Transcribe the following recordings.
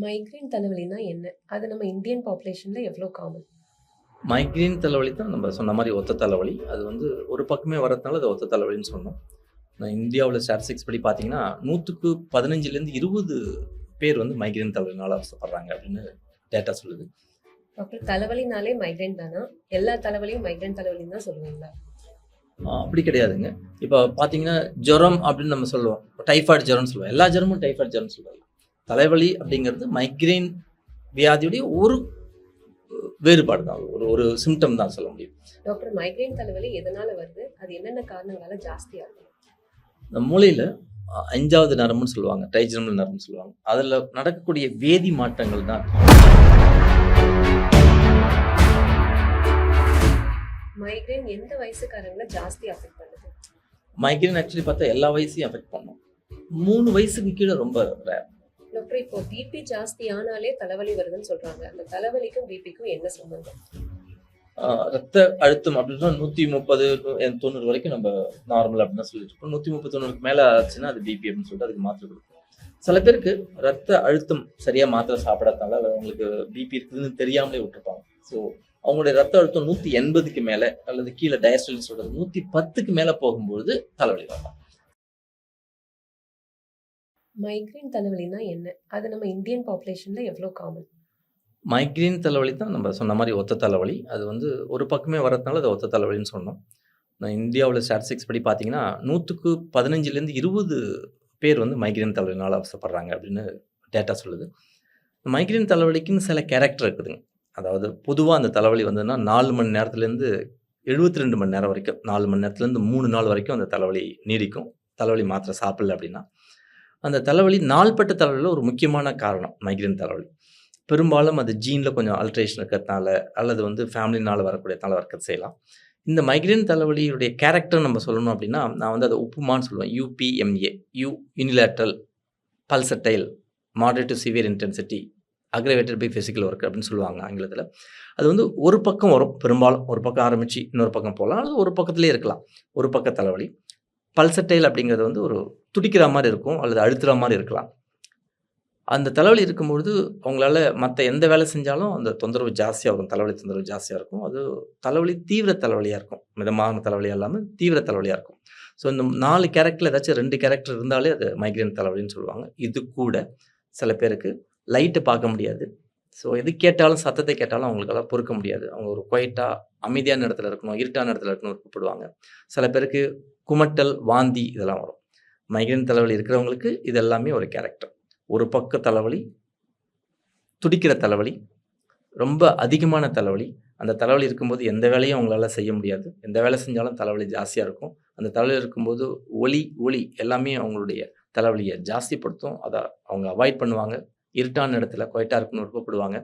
Migraine தலைவலின்னா என்ன? அது நம்ம இந்தியன் பாப்புலேஷன்ல எவ்ளோ காமன்? மைக்ரேன் தலைவலி தான் நம்ம சொன்ன மாரி ஒத்த தலைவலி. அது வந்து ஒரு பக்கமே வரதுனால அது ஒத்த தலைவலின்னு சொன்னோம். இந்தியாவுல ஸ்டாட்டிஸ்டிக்ஸ் படி பார்த்தீங்கன்னா, 100க்கு 15லேருந்து 20 பேர் வந்து மைக்ரேன் தலைவலினால அவஸ்தைப்படுறாங்க அப்படின்னு டேட்டா சொல்லுது. டாக்டர் தலைவலினாலே மைக்ரேன் தானா? எல்லா தலைவலியும் மைக்ரேன் தலைவலின்னு தான் சொல்லுவீங்களா? அப்படி கிடையாதுங்க. இப்ப பார்த்தீங்கன்னா, ஜுரம் அப்படின்னு நம்ம சொல்லுவோம். டைபாய்டு ஜுரம்னு சொல்லுவோம். எல்லா ஜுரமும் டைபாய்டு ஜுரம்னு சொல்லுவாங்க. தலைவலி அப்படிங்கிறது மைக்ரேன் வியாதியுடைய ஒரு வேறுபாடு தான். ஒரு ஒரு சிம்ப்டம் தான் சொல்ல முடியும். டாக்டர் மைக்ரேன் தலைவலி எதனால வருது? அது என்னென்ன காரணங்களால ஜாஸ்தி ஆகுது? இந்த மூளையில 5வது நரம்புன்னு சொல்லுவாங்க. ட்ரைஜெமினல் நரம்புன்னு சொல்லுவாங்க. அதுல நடக்கக்கூடிய வேதி மாற்றங்கள் தான் மைக்ரேன் எந்த வயசுக்காரங்கள ஜாஸ்தி அஃபெக்ட் பண்ணுது? மைக்ரேன் ஆக்சுவலி பார்த்தா எல்லா வயசையும் அஃபெக்ட் பண்ணும். 3 வயசுக்கு கீழ ரொம்ப ரேர். டாக்டர் இப்போ பிபி ஜாஸ்தி ஆனாலே தலைவலி வருதுன்னு சொல்றாங்க. அந்த தலைவலிக்கும் பிபிக்கும் என்ன சம்பந்தம்? ரத்த அழுத்தம் அப்படின்னா 130, 90 வரைக்கும் நம்ம நார்மல் அப்படின்னு தான் சொல்லிட்டு இருக்கோம். 130, 90க்கு மேல ஆச்சுன்னா அது பிபி அப்படின்னு சொல்லிட்டு அதுக்கு மாத்திரை கொடுக்கும். சில பேருக்கு ரத்த அழுத்தம் சரியா மாத்திரை சாப்பிடாதனால அவங்களுக்கு பிபி இருக்குதுன்னு தெரியாமலே விட்டுருப்பாங்க. ஸோ அவங்களுடைய ரத்த அழுத்தம் 180க்கு மேல அல்லது கீழே டயஸ்டல் சொல்றது 110க்கு மேல போகும்போது தலைவலி வரலாம். மைக்ரேன் தலைவலின்னா என்ன? அது நம்ம இந்தியன் பாப்புலேஷன்ல எவ்ளோ காமன்? மைக்ரேன் தலைவலி தான் நம்ம சொன்ன மாரி ஒத்த தலைவலி. அது வந்து ஒரு பக்கமே வரதுனால அது ஒத்த தலைவலின்னு சொன்னோம். இந்தியாவுல ஸ்டாட்டிஸ்டிக்ஸ் படி பார்த்தீங்கன்னா, 100க்கு 15லேருந்து 20 பேர் வந்து மைக்ரேன் தலைவலினால அவஸ்தைப்படுறாங்க அப்படின்னு டேட்டா சொல்லுது. மைக்ரேன் தலைவலிக்குன்னு சில கேரக்டர் இருக்குதுங்க. அதாவது பொதுவா அந்த தலைவலி வந்ததுன்னா 4 மணி நேரத்துலேருந்து 72 மணி நேரம் வரைக்கும், 4 மணி நேரத்துலேருந்து 3 நாள் வரைக்கும் அந்த தலைவலி நீடிக்கும். தலைவலி மாத்திரை சாப்பிடல அப்படின்னா. அந்த தலைவலி நாள்பட்ட தலைவலியில ஒரு முக்கியமான காரணம் மைக்ரேன் தலைவலி. பெரும்பாலும் அது ஜீன்ல கொஞ்சம் அல்ட்ரேஷன் இருக்கிறதுனால, அல்லது வந்து ஃபேமிலினால வரக்கூடியதுனால வரக்க செய்யலாம். இந்த மைக்ரேன் தலைவலியுடைய கேரக்டர் நம்ம சொல்லணும் அப்படின்னா, நான் வந்து அத உப்புமான்னு சொல்லுவேன். UPMA unilateral, pulsatile, moderate to severe intensity, aggravated by physical work அப்படின்னு சொல்லுவாங்க ஆங்கிலத்தில. அது வந்து ஒரு பக்கம் வரும் பெரும்பாலும். ஒரு பக்கம் ஆரம்பிச்சு இன்னொரு பக்கம் போகலாம். அல்லது ஒரு பக்கத்திலேயே இருக்கலாம். ஒரு பக்க தலைவலி. பல்சடைல் அப்படிங்கிறது வந்து ஒரு துடிக்கிற மாரி இருக்கும், அல்லது அழுத்துற மாரி இருக்கலாம். அந்த தலைவலி இருக்கும்பொழுது, அவங்களால மத்த எந்த வேலை செஞ்சாலும் அந்த தொந்தரவு ஜாஸ்தியா வரும். தலைவலி தொந்தரவு ஜாஸ்தியா இருக்கும். அது தலைவலி தீவிர தலைவலியா இருக்கும். மிதமான தலைவலியா இல்லாம தீவிர தலைவலியா இருக்கும். ஸோ இந்த 4 கேரக்டர்ல ஏதாச்சும் 2 கேரக்டர் இருந்தாலே அது மைக்ரேன் தலைவலின்னு சொல்லுவாங்க. இது கூட சில பேருக்கு லைட்ட பார்க்க முடியாது. ஸோ எது கேட்டாலும் சத்தத்தை கேட்டாலும் அவங்களுக்கால பொறுக்க முடியாது. அவங்க ஒரு குவைட்டா அமைதியான இடத்துல இருக்கணும், இருட்டான இடத்துல இருக்கணும்னு விருப்பப்படுவாங்க. சில பேருக்கு குமட்டல், வாந்தி இதெல்லாம் வரும். மைக்ரேன் தலைவலி இருக்கிறவங்களுக்கு இது எல்லாமே ஒரு கேரக்டர். ஒரு பக்க தலைவலி, துடிக்கிற தலைவலி, ரொம்ப அதிகமான தலைவலி. அந்த தலைவலி இருக்கும்போது எந்த வேலையும் அவங்களால செய்ய முடியாது. எந்த வேலை செஞ்சாலும் தலைவலி ஜாஸ்தியா இருக்கும். அந்த தலைவலி இருக்கும்போது ஒலி எல்லாமே அவங்களுடைய தலைவலிய ஜாஸ்திப்படுத்தும். அத அவங்க அவாய்ட் பண்ணுவாங்க. இருட்டான இடத்துல குவைட்டா இருக்கணும்னு விருப்பப்படுவாங்க.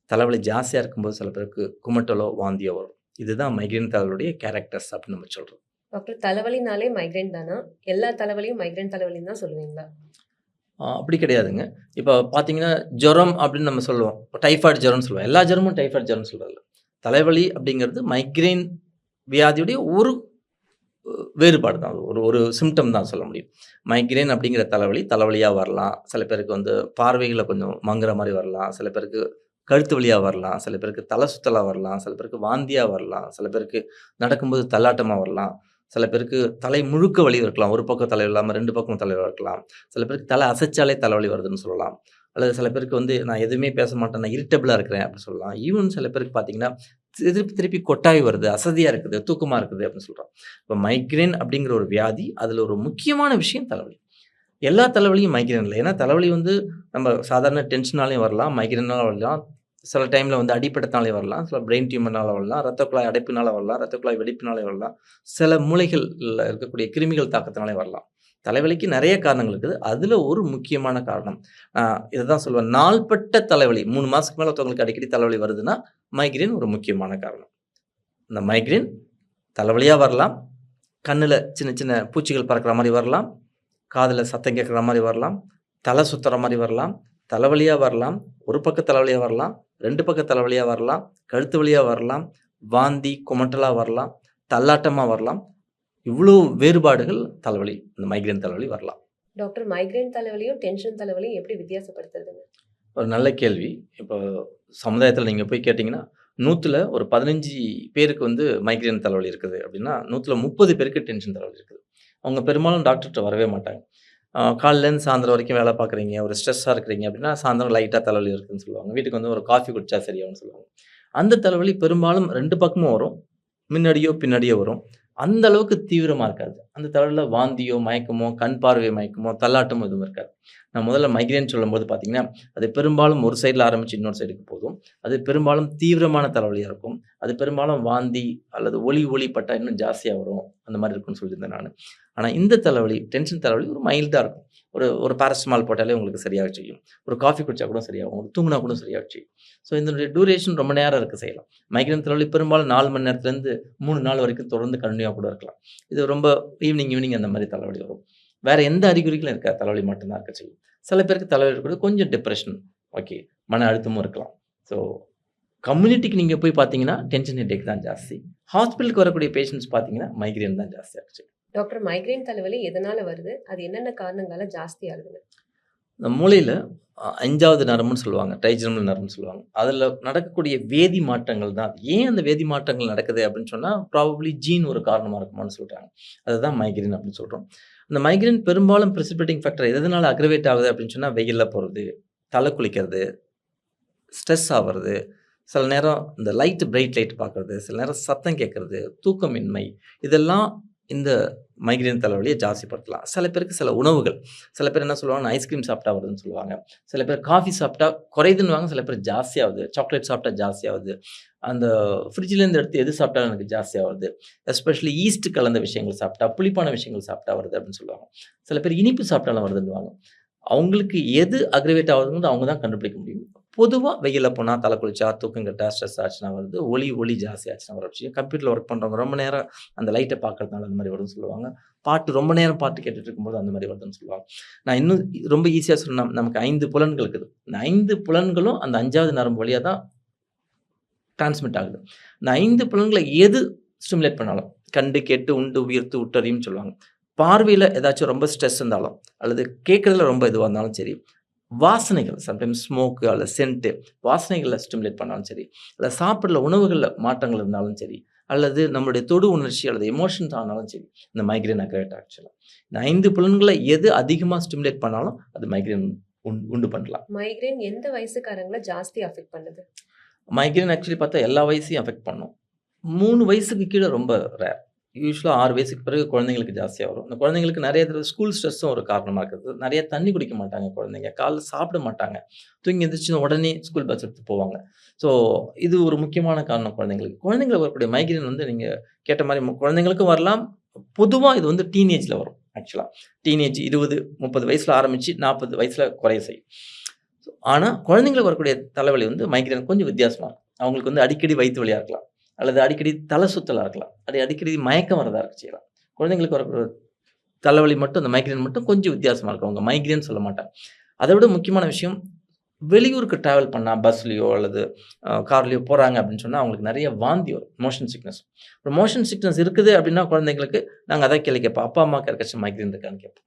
தலைவலி ஜாஸ்தியா இருக்கும்போது சில பேருக்கு குமட்டலோ, வாந்தியோ வரும். இதுதான் மைக்ரேன் தலைவலியுடைய கேரக்டர்ஸ் அப்படின்னு நம்ம சொல்றோம். டாக்டர் தலைவலினாலே மைக்ரேன் தானா? எல்லா தலைவலியும் மைக்ரேன் தலைவலின்னு தான் சொல்லுவீங்களா? அப்படி கிடையாதுங்க. இப்ப பார்த்தீங்கன்னா, ஜுரம் அப்படின்னு நம்ம சொல்லுவோம். டைபாய்டு ஜுரம்னு சொல்லுவோம். எல்லா ஜுரமும் டைபாய்டு ஜுரம்னு சொல்றதில்ல. தலைவலி அப்படிங்கிறது மைக்ரேன் வியாதியுடைய ஒரு வேறுபாடு தான். ஒரு ஒரு சிம்ப்டம் தான் சொல்ல முடியும். மைக்ரேன் அப்படிங்கிற தலைவலியா வரலாம். சில பேருக்கு வந்து பார்வையில கொஞ்சம் மங்குற மாரி வரலாம். சில பேருக்கு கழுத்து வலியா வரலாம். சில பேருக்கு தலை சுத்தலா வரலாம். சில பேருக்கு வாந்தியா வரலாம். சில பேருக்கு நடக்கும்போது தள்ளாட்டமா வரலாம். சில பேருக்கு தலை முழுக்க வலி இருக்கலாம். ஒரு பக்கம் தலைவலி இல்லாம 2 பக்கமும் தலைவலி இருக்கலாம். சில பேருக்கு தலை அசைச்சாலே தலைவலி வருதுன்னு சொல்லலாம். அல்லது சில பேருக்கு வந்து நான் எதுவுமே பேச மாட்டேன், நான் இரிட்டபிளா இருக்கிறேன் அப்படின்னு சொல்லலாம். ஈவன் சில பேருக்கு பார்த்தீங்கன்னா, திருப்பி திருப்பி கொட்டாவி வருது, அசதியா இருக்குது, தூக்கமா இருக்குது அப்படின்னு சொல்றோம். இப்ப மைக்ரேன் அப்படிங்கிற ஒரு வியாதி, அதுல ஒரு முக்கியமான விஷயம் தலைவலி. எல்லா தலைவலியும் மைக்ரேன் இல்ல. ஏன்னா தலைவலி வந்து நம்ம சாதாரண டென்ஷனாலயும் வரலாம், மைக்ரேனால வரலாம். சில டைம்ல வந்து அடிப்பட்டத்தாலே வரலாம். சில பிரெயின் டியூமர்னால வரலாம். இரத்த குழாய் அடைப்பினால வரலாம். இரத்த குழாய் வெடிப்பினாலே வரலாம். சில மூளைகள்ல இருக்கக்கூடிய கிருமிகள் தாக்கத்தினாலே வரலாம். தலைவலிக்கு நெறைய காரணங்கள் இருக்குது. அதுல ஒரு முக்கியமான காரணம். இததான் சொல்லுவேன். நாள்பட்ட தலைவலி 3 மாசத்துக்கு மேல ஒருத்தவங்களுக்கு அடிக்கடி தலைவலி வருதுன்னா, மைக்ரேன் ஒரு முக்கியமான காரணம். இந்த மைக்ரேன் தலைவலியா வரலாம். கண்ணுல சின்ன சின்ன பூச்சிகள் பறக்கிற மாரி வரலாம். காதுல சத்தம் கேட்கிற மாரி வரலாம். தலை சுத்துற மாரி வரலாம். தலைவலியா வரலாம். ஒரு பக்க தலைவலியா வரலாம். 2 பக்க தலைவலியா வரலாம். கழுத்து வலியா வரலாம். வாந்தி, குமட்டலா வரலாம். தள்ளாட்டமா வரலாம். இவ்ளோ வேறுபாடுகள் தலைவலி, இந்த மைக்ரேன் தலைவலி வரலாம். டாக்டர் மைக்ரேன் தலைவலியும், டென்ஷன் தலைவலியும் எப்படி வித்தியாசப்படுத்துறதுங்க? ஒரு நல்ல கேள்வி. இப்போ சமுதாயத்தில நீங்க போய் கேட்டீங்கன்னா, 100ல ஒரு 15 பேருக்கு வந்து மைக்ரேன் தலைவலி இருக்குது அப்படின்னா, 100ல 30 பேருக்கு டென்ஷன் தலைவலி இருக்குது. அவங்க பெரும்பாலும் டாக்டர்ட்ட வரவே மாட்டாங்க. காலையிலேருந்து சாயந்தரம் வரைக்கும் வேலை பார்க்குறீங்க, ஒரு ஸ்ட்ரெஸ்ஸா இருக்கிறீங்க அப்படின்னா, சாயந்தரம் லைட்டா தலைவலி இருக்குன்னு சொல்லுவாங்க. வீட்டுக்கு வந்து ஒரு காஃபி குடிச்சா சரியாகும்னு சொல்லுவாங்க. அந்த தலைவலி பெரும்பாலும் 2 பக்கமும் வரும். முன்னாடியோ, பின்னாடியோ வரும். அந்த அளவுக்கு தீவிரமா இருக்காது. அந்த தலைவலில வாந்தியோ, மயக்கமோ, கண் பார்வை மயக்கமோ, தள்ளாட்டமோ எதுவும் இருக்காது. நான் முதல்ல மைக்ரேன் சொல்லும்போது பார்த்தீங்கன்னா, அது பெரும்பாலும் ஒரு சைடுல ஆரம்பிச்சு இன்னொரு சைடுக்கு போகும். அது பெரும்பாலும் தீவிரமான தலைவலியா இருக்கும். அது பெரும்பாலும் வாந்தி அல்லது ஒளி பட்டா இன்னும் ஜாஸ்தியா வரும். அந்த மாரி இருக்கும்னு சொல்லியிருந்தேன் நானு. ஆனா இந்த தலைவலி, டென்ஷன் தலைவலி ஒரு மைல்டா இருக்கும். ஒரு ஒரு பாராசிட்டமால் போட்டாலே உங்களுக்கு சரியாக செய்யும். ஒரு காஃபி குடிச்சா கூட சரியாகும். ஒரு தூங்குனா கூட சரியாக செய்யும். ஸோ இதனுடைய டியூரேஷன் ரொம்ப நேரம் இருக்கு செய்யலாம். மைக்ரேன் தலைவலி பெரும்பாலும் 4 மணி நேரத்துலேருந்து 3 நாள் வரைக்கும் தொடர்ந்து கன்டினியூவா கூட இருக்கலாம். இது ரொம்ப ஈவினிங் அந்த மாரி தலைவலி வரும். வேற எந்த அறிகுறிகளும் இருக்காது. தலைவலி மட்டும் தான் இருக்க செய்யும். சில பேருக்கு தலைவலி இருக்கிறது கொஞ்சம் டிப்ரஷன், ஓகே, மன அழுத்தமும் இருக்கலாம். ஸோ கம்யூனிட்டிக்கு நீங்க போய் பார்த்தீங்கன்னா, டென்ஷன் ஹெட்டேக் தான் ஜாஸ்தி. ஹாஸ்பிட்டலுக்கு வரக்கூடிய பேஷண்ட்ஸ் பார்த்தீங்கன்னா, மைக்ரேன் தான் ஜாஸ்தியா இருக்கு. டாக்டர், மைக்ரேன் தலைவலி எதனால வருது? அது என்னென்ன காரணங்களால ஜாஸ்தி ஆகுதுன்னு? இந்த மூளையில 5வது நரம்புன்னு சொல்லுவாங்க. ட்ரைஜெமினல் நரம்புன்னு சொல்லுவாங்க. அதில நடக்கக்கூடிய வேதி மாற்றங்கள் தான். ஏன் அந்த வேதி மாற்றங்கள் நடக்குது அப்படின்னு சொன்னா, ப்ராபப்ளி ஜீன் ஒரு காரணமா இருக்குமான்னு சொல்றாங்க. அதுதான் மைக்ரேன் அப்படின்னு சொல்றோம். அந்த மைக்ரேன் பெரும்பாலும் பிரெசிபிட்டேட்டிங் ஃபேக்டர் எதனால அக்ரவேட் ஆகுது அப்படின்னு சொன்னா, வெயில்ல போறது, தலை குளிக்கிறது, ஸ்ட்ரெஸ் ஆவறது, சில நேரம் இந்த பிரைட் லைட் பார்க்கறது, சில நேரம் சத்தம் கேட்கறது, தூக்கமின்மை, இதெல்லாம் இந்த மைக்ரேன் தலைவலியை ஜாஸ்திப்படுத்தலாம். சில பேருக்கு சில உணவுகள், சில பேர் என்ன சொல்லுவாங்கன்னா, ஐஸ்கிரீம் சாப்பிட்டா வருதுன்னு சொல்லுவாங்க. சில பேர் காஃபி சாப்பிட்டா குறையுதுன்னுவாங்க, சில பேர் ஜாஸ்தியாகுது. சாக்லேட் சாப்பிட்டா ஜாஸ்தியாகுது. அந்த ஃப்ரிட்ஜ்லேருந்து எடுத்து எது சாப்பிட்டாலும் எனக்கு ஜாஸ்தியா வருது. எஸ்பெஷலி ஈஸ்ட் கலந்த விஷயங்கள் சாப்பிட்டா, புளிப்பான விஷயங்கள் சாப்பிட்டா வருது அப்படின்னு சொல்லுவாங்க. சில பேர் இனிப்பு சாப்பிட்டாலும் வருதுன்னுவாங்க. அவங்களுக்கு எது அக்ரிவேட் ஆகுதுன்னு அவங்க தான் கண்டுபிடிக்க முடியும். பொதுவா வெயில்ல போனா, தலை குளிச்சா, தூக்கம் கெட்டா, ஸ்ட்ரெஸ் ஆச்சுன்னா வருது. ஒளி ஜாஸ்தி ஆச்சுன்னா வர விஷயம். கம்ப்யூட்டர்ல ஒர்க் பண்றவங்க ரொம்ப நேரம் அந்த லைட்ட பார்க்கறதுனால அந்த மாரி வரும்னு சொல்லுவாங்க. ரொம்ப நேரம் பாட்டு கேட்டுட்டு இருக்கும்போது அந்த மாரி வருதுன்னு சொல்லுவாங்க. நான் இன்னும் ரொம்ப ஈஸியா சொன்னா, நமக்கு 5 புலன்கள் இருக்குது. இந்த 5 புலன்களும் அந்த 5வது நரம்பு வழியா தான் டிரான்ஸ்மிட் ஆகுது. இந்த 5 புலன்கள எது ஸ்டிமுலேட் பண்ணாலும், கண்டு, கேட்டு, உண்டு, உயிர்த்து, உட்டறியும்னு சொல்லுவாங்க. பார்வையில ஏதாச்சும் ரொம்ப ஸ்ட்ரெஸ் இருந்தாலும், அல்லது கேட்கறதுல ரொம்ப இதுவா இருந்தாலும் சரி, வாசனைகள் சம்டைம்ஸ் ஸ்மோக்கு அல்லது சென்ட்டு வாசனைகள ஸ்டிமுலேட் பண்ணாலும் சரி, இல்ல சாப்பிடுற உணவுகள்ல மாற்றங்கள் இருந்தாலும் சரி, அல்லது நம்மளுடைய தொடு உணர்ச்சி அல்லது எமோஷன்ஸ் ஆனாலும் சரி, இந்த மைக்ரேன் அக்ரவேட் ஆக்சுவலா. இந்த 5 புலன்கள எது அதிகமா ஸ்டிமுலேட் பண்ணாலும் அது மைக்ரேன் உண்டு பண்ணலாம். மைக்ரேன் எந்த வயசுக்காரங்கள ஜாஸ்தி அஃபெக்ட் பண்ணுது? மைக்ரேன் ஆக்சுவலி பார்த்தா எல்லா வயசையும் அஃபெக்ட் பண்ணும். 3 வயசுக்கு கீழ ரொம்ப ரேர். யூசுவலா 6 வயசுக்கு பிறகு குழந்தைங்களுக்கு ஜாஸ்தியா வரும். இந்த குழந்தைங்களுக்கு நெறைய தடவ ஸ்கூல் ஸ்ட்ரெஸ்ஸும் ஒரு காரணமா இருக்குது. நெறைய தண்ணி குடிக்க மாட்டாங்க குழந்தைங்க. காலைல சாப்பிட மாட்டாங்க. தூங்கி எந்திரிச்ச உடனே ஸ்கூல் பஸ் எடுத்து போவாங்க. ஸோ இது ஒரு முக்கியமான காரணம் குழந்தைங்களுக்கு. குழந்தைங்களுக்கு வரக்கூடிய மைக்ரேன் வந்து நீங்க கேட்ட மாரி குழந்தைங்களுக்கும் வரலாம். பொதுவா இது வந்து டீனேஜ்ல வரும் ஆக்சுவலா. டீனேஜ் 20, 30 வயசுல ஆரம்பிச்சு 40 வயசுல குறைய செய்யும். ஆனா குழந்தைங்களுக்கு வரக்கூடிய தலைவலி வந்து மைக்ரேன் கொஞ்சம் வித்தியாசமா இருக்கும். அவங்களுக்கு வந்து அடிக்கடி வயித்து வலியா இருக்கலாம். அல்லது அடிக்கடி தலை சுத்தலா இருக்கலாம். அடிக்கடி மயக்கம் வரதா இருக்க செய்யலாம். குழந்தைங்களுக்கு வரக்கூடிய தலைவலி மட்டும் அந்த மைக்ரேன் மட்டும் கொஞ்சம் வித்தியாசமா இருக்கும். அவங்க மைக்ரேன் சொல்ல மாட்டாங்க. அதை விட முக்கியமான விஷயம், வெளியூருக்கு டிராவல் பண்ணா பஸ்லயோ அல்லது கார்லயோ போறாங்க அப்படின்னு சொன்னா, அவங்களுக்கு நெறைய வாந்தி வரும். Motion sickness. ஒரு மோஷன் சிக்னஸ் இருக்குது அப்படின்னா குழந்தைங்களுக்கு நாங்க அதான் கேள்வி கேட்போம். அப்பா, அம்மாவுக்கு யாருக்காச்சும் மைக்ரேன் இருக்கான்னு கேட்போம்.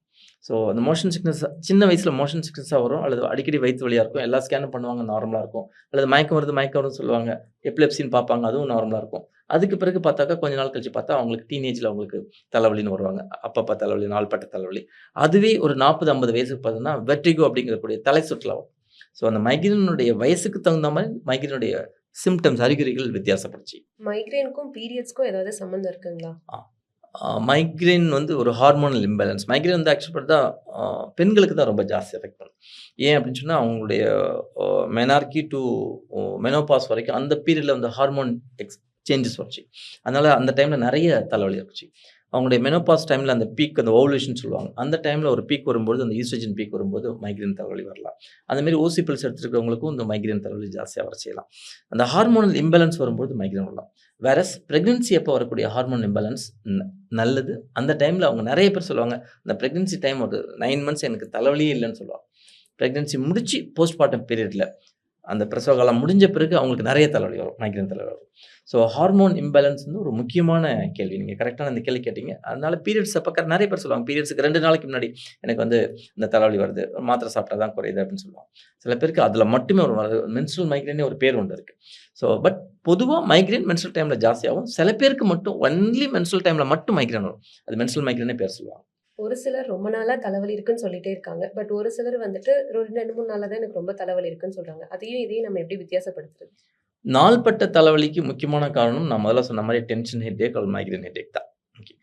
ஸோ அந்த மோஷன் சிக்னஸ் சின்ன வயசுல மோஷன் சிக்னஸா வரும். அல்லது அடிக்கடி வயித்து வலியா இருக்கும். எல்லா ஸ்கேனும் பண்ணுவாங்க, நார்மலா இருக்கும். அல்லது மயக்கம் வருதுன்னு சொல்லுவாங்க. எபிலெப்சின்னு பார்ப்பாங்க, அதுவும் நார்மலா இருக்கும். அதுக்கு பிறகு பார்த்தாக்கா கொஞ்ச நாள் கழிச்சு பார்த்தா அவங்களுக்கு டீனேஜ்ல அவங்களுக்கு தலைவலின்னு வருவாங்க. அப்பப்ப தலைவலி, நாள்பட்ட தலைவலி. அதுவே ஒரு 40, 50 வயசுக்கு பார்த்தீங்கன்னா வெர்டிகோ அப்படிங்கக்கூடிய தலை சுற்றல் வரும். ஸோ அந்த மைக்ரேனுடைய வயசுக்கு தகுந்த மாரி மைக்ரேனுடைய சிம்ப்டம்ஸ் அறிகுறிகள் வித்தியாசப்படுச்சு. மைக்ரேனுக்கும் பீரியட்ஸ்க்கும் ஏதாவது சம்மந்தம் இருக்குங்களா? மைக்ரேன் வந்து ஒரு ஹார்மோனல் இம்பேலன்ஸ். மைக்ரேன் வந்து ஆக்சுவலா பார்த்தா பெண்களுக்கு தான் ரொம்ப ஜாஸ்தி எஃபெக்ட் பண்ணும். ஏன் அப்படின்னு சொன்னா, அவங்களுடைய மெனார்கி டூ மெனோபாஸ் வரைக்கும் அந்த பீரியட்ல வந்து ஹார்மோன் சேஞ்சஸ் வந்துச்சு. அதனால அந்த டைம்ல நெறைய தலைவலி இருந்துச்சு. அவங்களுடைய மெனோபாஸ் டைம்ல அந்த பீக், அந்த ஓவுலேஷன் சொல்லுவாங்க. அந்த டைம்ல ஒரு பீக் வரும்போது, அந்த ஈஸ்ட்ரோஜன் பீக் வரும்போது மைக்ரேன் தலைவலி வரலாம். அந்த மாரி ஊசி பில்ஸ் எடுத்துருக்கிறவங்களுக்கும் இந்த மைக்ரேன் தலைவலி ஜாஸ்தியா வர செய்யலாம். அந்த ஹார்மோனல் இம்பேலன்ஸ் வரும்போது மைக்ரேன் வரலாம். வேறஸ் பிரெக்னன்சி அப்போ வரக்கூடிய ஹார்மோன் இம்பேலன்ஸ் நல்லது. அந்த டைம்ல அவங்க நெறைய பேர் சொல்லுவாங்க, அந்த பிரெக்னன்சி டைம் ஒரு 9 மந்த்ஸ் எனக்கு தலைவலியே இல்லன்னு சொல்லுவாங்க. பிரெக்னன்சி முடிச்சு போஸ்ட்மார்ட்டம் பீரியட்ல அந்த பிரசவ காலம் முடிஞ்ச பிறகு அவங்களுக்கு நிறைய தலைவலி வரும், மைக்ரேன் தலைவலி வரும். ஸோ ஹார்மோன் இம்பேலன்ஸ் வந்து ஒரு முக்கியமான கேள்வி. நீங்கள் கரெக்டான அந்த கேள்வி கேட்டீங்க. அதனால பீரியட்ஸ் அப்போ நிறைய பேர் சொல்லுவாங்க, பீரியட்ஸுக்கு 2 நாளைக்கு முன்னாடி எனக்கு வந்து இந்த தலைவலி வருது, மாத்திரை சாப்பிட்டா தான் குறையுது அப்படின்னு சொல்லுவாங்க. சில பேருக்கு அதில் மட்டுமே ஒரு மென்ஸ்ட்ரல் மைக்ரேனே ஒரு பேர் ஒன்று இருக்குது. ஸோ பட் பொதுவாக மைக்ரேன் மென்ஸ்ட்ரல் டைமில் ஜாஸ்தியாகும். சில பேருக்கு மட்டும் ஒன்லி மென்ஸ்ட்ரல் டைமில் மட்டும் மைக்ரேன் வரும். அது மென்ஸ்ட்ரல் மைக்ரேனே பேர் சொல்லுவாங்க. ஒரு சிலர் ரொம்ப நாளா தலைவலி இருக்குன்னு சொல்லிட்டே இருக்காங்க. பட் ஒரு சிலர் வந்துட்டு ஒரு 2, 3 நாளா தான் எனக்கு ரொம்ப தலைவலி இருக்குன்னு சொல்றாங்க. அதையும் இதையும் நம்ம எப்படி வித்தியாசப்படுத்துறது? நாள்பட்ட தலைவலிக்கு முக்கியமான காரணம் நான் முதல்ல சொன்ன மாதிரி டென்ஷன் ஹெட்டேக் அல்லது மைக்ரேன் ஹெட்டேக் தான். ஓகே,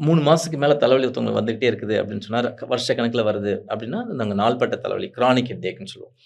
3 மாதத்துக்கு மேலே தலைவலி ஒருத்தவங்களுக்கு வந்துகிட்டே இருக்குது அப்படின்னு சொன்னால், வருஷக்கணக்கில் வருது அப்படின்னா அது நாங்கள் நாள்பட்ட தலைவலி கிரானிக் ஹெட்டேக்னு சொல்லுவோம்.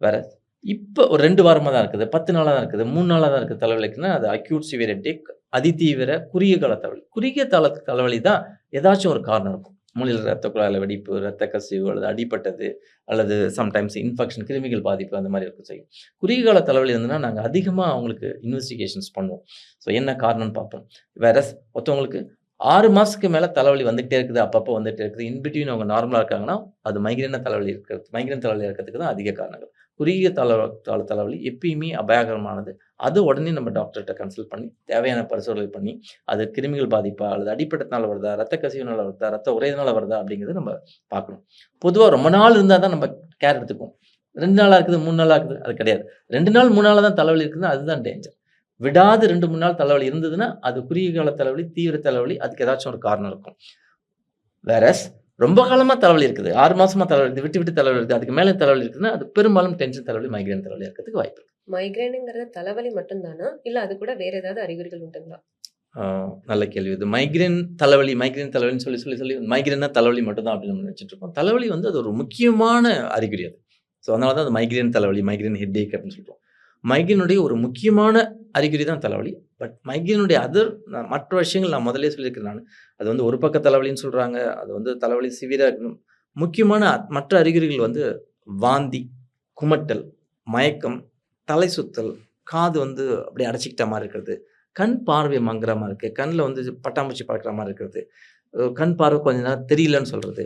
வேற இப்போ ஒரு 2 வாரமாக தான் இருக்குது, 10 நாளாக தான் இருக்குது, 3 நாளாக தான் இருக்குது தலைவலிக்குன்னா அது அக்யூட் சிவியர் ஹெட்டேக், அதிதீவிர குறுகிய கால தலைவலி. குறுகிய கால தலைவலி தான் ஏதாச்சும் ஒரு காரணம் இருக்கும். மூளையில் ரத்த குழாயில் வெடிப்பு, ரத்த கசிவு அல்லது அடிபட்டது அல்லது சம்டைம்ஸ் இன்ஃபெக்ஷன், கிருமிகள் பாதிப்பு அந்த மாதிரி இருக்க செய்யும். குறுகிய கால தலைவலி இருந்ததுன்னா நாங்கள் அதிகமாக அவங்களுக்கு இன்வெஸ்டிகேஷன்ஸ் பண்ணுவோம். ஸோ என்ன காரணம்னு பார்ப்போம். வேற ஒருத்தவங்களுக்கு 6 மாதத்துக்கு மேலே தலைவலி வந்துகிட்டே இருக்குது, அப்பப்போ வந்துகிட்டே இருக்குது, இன்பிட்வீன் அவங்க நார்மலாக இருக்காங்கன்னா அது மைக்ரேன் தலைவலி இருக்கிறதுக்கு தான் அதிக காரணங்கள். குறுகிய கால தலைவலி எப்பயுமே அபாயகரமானது. அது உடனே நம்ம டாக்டர்கிட்ட கன்சல்ட் பண்ணி தேவையான பரிசோதனை பண்ணி அது கிருமிகள் பாதிப்பா அல்லது அடிப்பட்டத்தினால வருதா, ரத்த கசிவுனால வருதா, ரத்த உறையினால வருதா அப்படிங்கிறது நம்ம பார்க்கணும். பொதுவாக ரொம்ப நாள் இருந்தால் தான் நம்ம கேர் எடுத்துக்குவோம். 2 நாளாக இருக்குது, 3 நாளாக இருக்குது, அது கிடையாது. 2 நாள் 3 நாளாக தான் தலைவலி இருக்குதுன்னா அதுதான் டேஞ்சர். விடாது 2, 3 நாள் தலைவலி இருந்ததுன்னா அது குறுகிய கால தலைவலி, தீவிர தலைவலி, அதுக்கு ஏதாச்சும் ஒரு காரணம் இருக்கும். வேறஸ் ரொம்ப காலமாக தலைவலி இருக்குது, 6 மாசமா தலைவலி விட்டு விட்டு தலைவலி இருக்குது, அதுக்கு மேலே தலைவலி இருக்குதுன்னா அது பெரும்பாலும் டென்ஷன் தலைவலி, மைக்ரேன் தலைவலி இருக்கிறதுக்கு வாய்ப்பு இருக்கு. மைக்ரேனுங்கிறது தலைவலி மட்டும்தானா? இல்ல அது கூட வேற ஏதாவது அறிகுறிகள் உண்டுங்களா? நல்ல கேள்வி இது. மைக்ரேன் தலைவலின்னு சொல்லி மைக்ரேன்னா தலைவலி மட்டும்தான் அப்படின்னு நம்ம நினச்சிட்டு இருக்கோம். தலைவலி வந்து அது ஒரு முக்கியமான அறிகுறி அது. ஸோ அதனால தான் அது மைக்ரேன் தலைவலி, மைக்ரேன் ஹெட்டேக் அப்படின்னு சொல்கிறோம். மைக்ரேனுடைய ஒரு முக்கியமான அறிகுறி தான் தலைவலி. பட் மைக்ரேனுடைய மற்ற விஷயங்கள் நான் முதலே சொல்லியிருக்கிறேன். அது வந்து ஒரு பக்க தலைவலின்னு சொல்கிறாங்க. அது வந்து தலைவலி சிவியராக இருக்கணும். முக்கியமான மற்ற அறிகுறிகள் வந்து வாந்தி, குமட்டல், மயக்கம், தலை சுத்தல், காது வந்து அப்படியே அடைச்சிக்கிட்ட மாதிரி இருக்கிறது, கண் பார்வை மங்குற மாதிரி இருக்குது, கண்ணில் வந்து பட்டாம்பூச்சி பறக்கிற மாதிரி இருக்கிறது, கண் பார்வை கொஞ்ச நேரம் தெரியலன்னு சொல்கிறது,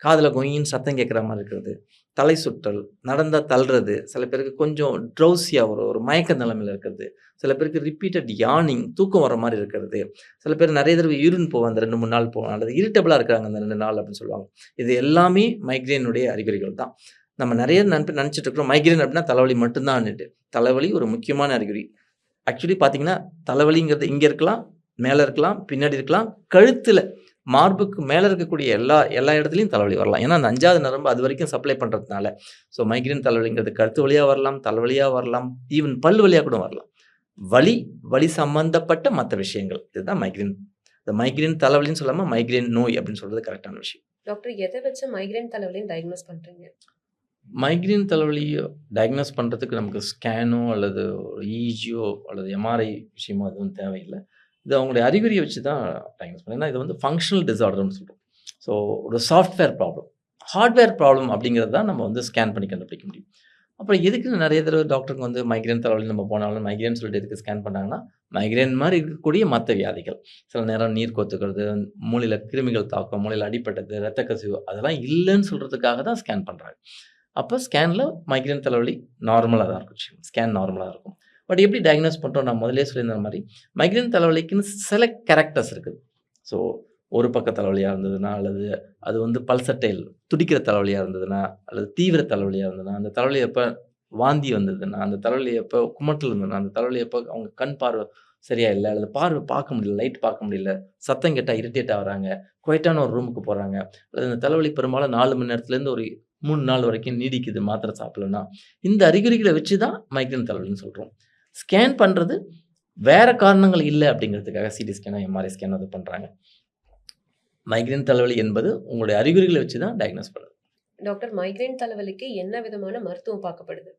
காதில் கொயின்னு சத்தம் கேட்குற மாதிரி இருக்கிறது, தலை சுற்றல், நடந்தால் தள்ளுறது, சில பேருக்கு கொஞ்சம் ட்ரௌசியாக ஒரு மயக்க நிலைமையில் இருக்கிறது, சில பேருக்கு ரிப்பீட்டட் யானிங், தூக்கம் வர மாதிரி இருக்கிறது, சில பேர் நிறைய தடவை யூரின் போவோம், அந்த 2, 3 நாள் போவோம், அல்லது இரிட்டபிளாக இருக்கிறாங்க அந்த 2 நாள் அப்படின்னு சொல்லுவாங்க. இது எல்லாமே மைக்ரேனுடைய அறிகுறிகள் தான். நம்ம நிறைய நினச்சிட்டு இருக்கிறோம் மைக்ரேன் அப்படின்னா தலைவலி மட்டும்தான்னுட்டு. தலைவலி ஒரு முக்கியமான அறிகுறி. ஆக்சுவலி பார்த்தீங்கன்னா தலைவலிங்கிறது இங்கே இருக்கலாம், மேலே இருக்கலாம், பின்னாடி இருக்கலாம், கழுத்தில் மார்புக்கு மேலே இருக்கக்கூடிய எல்லா இடத்துலையும் தலைவலி வரலாம். ஏன்னா அந்த 5வது நரம்பு அது வரைக்கும் சப்ளை பண்ணுறதுனால. ஸோ மைக்ரேன் தலைவலிங்கிறது கழுத்து வழியாக வரலாம், தலைவலியாக வரலாம், ஈவன் பல் வழியாக கூட வரலாம். வலி சம்பந்தப்பட்ட மற்ற விஷயங்கள் இதுதான் மைக்ரேன். இந்த மைக்ரேன் தலைவலின்னு சொல்லாமல் மைக்ரேன் நோய் அப்படின்னு சொல்கிறது கரெக்டான விஷயம். டாக்டர், எதை வச்சு மைக்ரேன் தலைவலின்னு டயக்னோஸ் பண்ணுறீங்க? மைக்ரேன் தலைவலி டயக்னோஸ் பண்ணுறதுக்கு நமக்கு ஸ்கேனோ அல்லது ஒரு இஜியோ அல்லது எம்ஆர்ஐ விஷயமோ எதுவும் தேவையில்லை. இது அவங்களுடைய அறிகுறியை வச்சு தான் டயக்னோஸ் பண்ணணும். ஏன்னா இது வந்து ஃபங்க்ஷனல் டிஸார்டர்னு சொல்கிறோம். ஸோ ஒரு சாஃப்ட்வேர் ப்ராப்ளம், ஹார்ட்வேர் ப்ராப்ளம் அப்படிங்கிறது தான் நம்ம வந்து ஸ்கேன் பண்ணி கண்டுபிடிக்க முடியும். அப்புறம் எதுக்கு நிறைய தடவை டாக்டருக்கு வந்து மைக்ரேன் தலைவலி நம்ம போனாலும் மைக்ரேன் சொல்லிட்டு எதுக்கு ஸ்கேன் பண்ணாங்கன்னா, மைக்ரேன் மாதிரி இருக்கக்கூடிய மற்ற வியாதிகள், சில நேரம் நீர் கொத்துக்கிறது, மூளையில் கிருமிகள் தாக்கம், மூளையில் அடிப்பட்டது, ரத்த கசிவு, அதெல்லாம் இல்லைன்னு சொல்கிறதுக்காக தான் ஸ்கேன் பண்ணுறாங்க. அப்போ ஸ்கேனில் மைக்ரேன் தலைவலி நார்மலாக தான் இருக்கும், ஸ்கேன் நார்மலாக இருக்கும். பட் எப்படி டயக்னோஸ் பண்ணுறோம், நான் முதலே சொல்லியிருந்த மாதிரி மைக்ரேன் தலைவலிக்குன்னு சில கேரக்டர்ஸ் இருக்குது. ஸோ ஒரு பக்க தலைவலியாக இருந்ததுன்னா, அல்லது அது வந்து பல்சட்டைல் துடிக்கிற தலைவலியாக இருந்ததுன்னா, அல்லது தீவிர தலைவலியாக இருந்ததுன்னா, அந்த தலைவலி எப்போ வாந்தி வந்ததுன்னா, அந்த தலைவலி எப்போ குமட்டல் இருந்ததுன்னா, அந்த தலைவலி எப்போ அவங்க கண் பார்வை சரியா இல்லை, அல்லது பார்வை பார்க்க முடியல, லைட் பார்க்க முடியல, சத்தம் கேட்டால் இரிட்டேட் ஆகுறாங்க, குவைட்டான ஒரு ரூமுக்கு போகிறாங்க, அல்லது இந்த தலைவலி பெரும்பாலும் 4 மணி நேரத்துலேருந்து ஒரு 3 நாள் வரைக்கும் நீடிக்குது மாத்திரை சாப்பிடலன்னா, இந்த அறிகுறிகளை வச்சு தான் மைக்ரேன் தலைவலின்னு சொல்கிறோம். ஸ்கேன் பண்ணுறது வேறு காரணங்கள் இல்லை அப்படிங்கிறதுக்காக சிடி ஸ்கேனோ எம்ஆர்ஐ ஸ்கேனோ அது பண்ணுறாங்க. மைக்ரேன் தலைவலி என்பது உங்களுடைய அறிகுறிகளை வச்சு தான் டயக்னோஸ் பண்ணுது. டாக்டர், மைக்ரேன் தலைவலிக்கு என்ன விதமான மருத்துவம் பார்க்கப்படுது?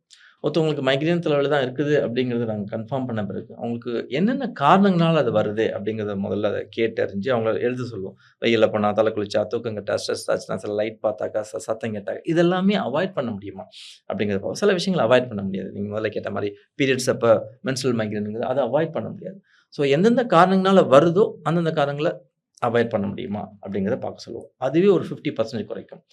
ஒருத்தவங்களுக்கு மைக்ரேன் தலைவலி தான் இருக்குது அப்படிங்கிறத நாங்கள் கன்ஃபார்ம் பண்ண பிறகு அவங்களுக்கு என்னென்ன காரணங்களால் அது வருது அப்படிங்கிறத முதல்ல அதை கேட்டறிஞ்சு அவங்கள எழுத சொல்லுவோம். வெயிலில் போனால், தலை குளிச்சா, தூக்கம் கெட்டா, ஸ்ட்ரெஸ் ஆச்சுன்னா, சில லைட் பார்த்தாக்கா, சத்தம் கேட்டாக்கா, இதெல்லாமே அவாய்ட் பண்ண முடியுமா அப்படிங்கிறத சில விஷயங்களை அவாய்ட் பண்ண முடியாது. நீங்கள் முதல்ல கேட்ட மாதிரி பீரியட்ஸ் அப்போ மென்ஸ்ட்ரல் மைக்ரேனுங்கிறது அதை அவாய்ட் பண்ண முடியாது. ஸோ எந்தெந்த காரணங்களால் வருதோ அந்தந்த காரணங்களை அவாய்ட் பண்ண முடியுமா அப்படிங்கிறத பார்க்க சொல்லுவோம். அதுவே ஒரு 50% குறைக்கும்.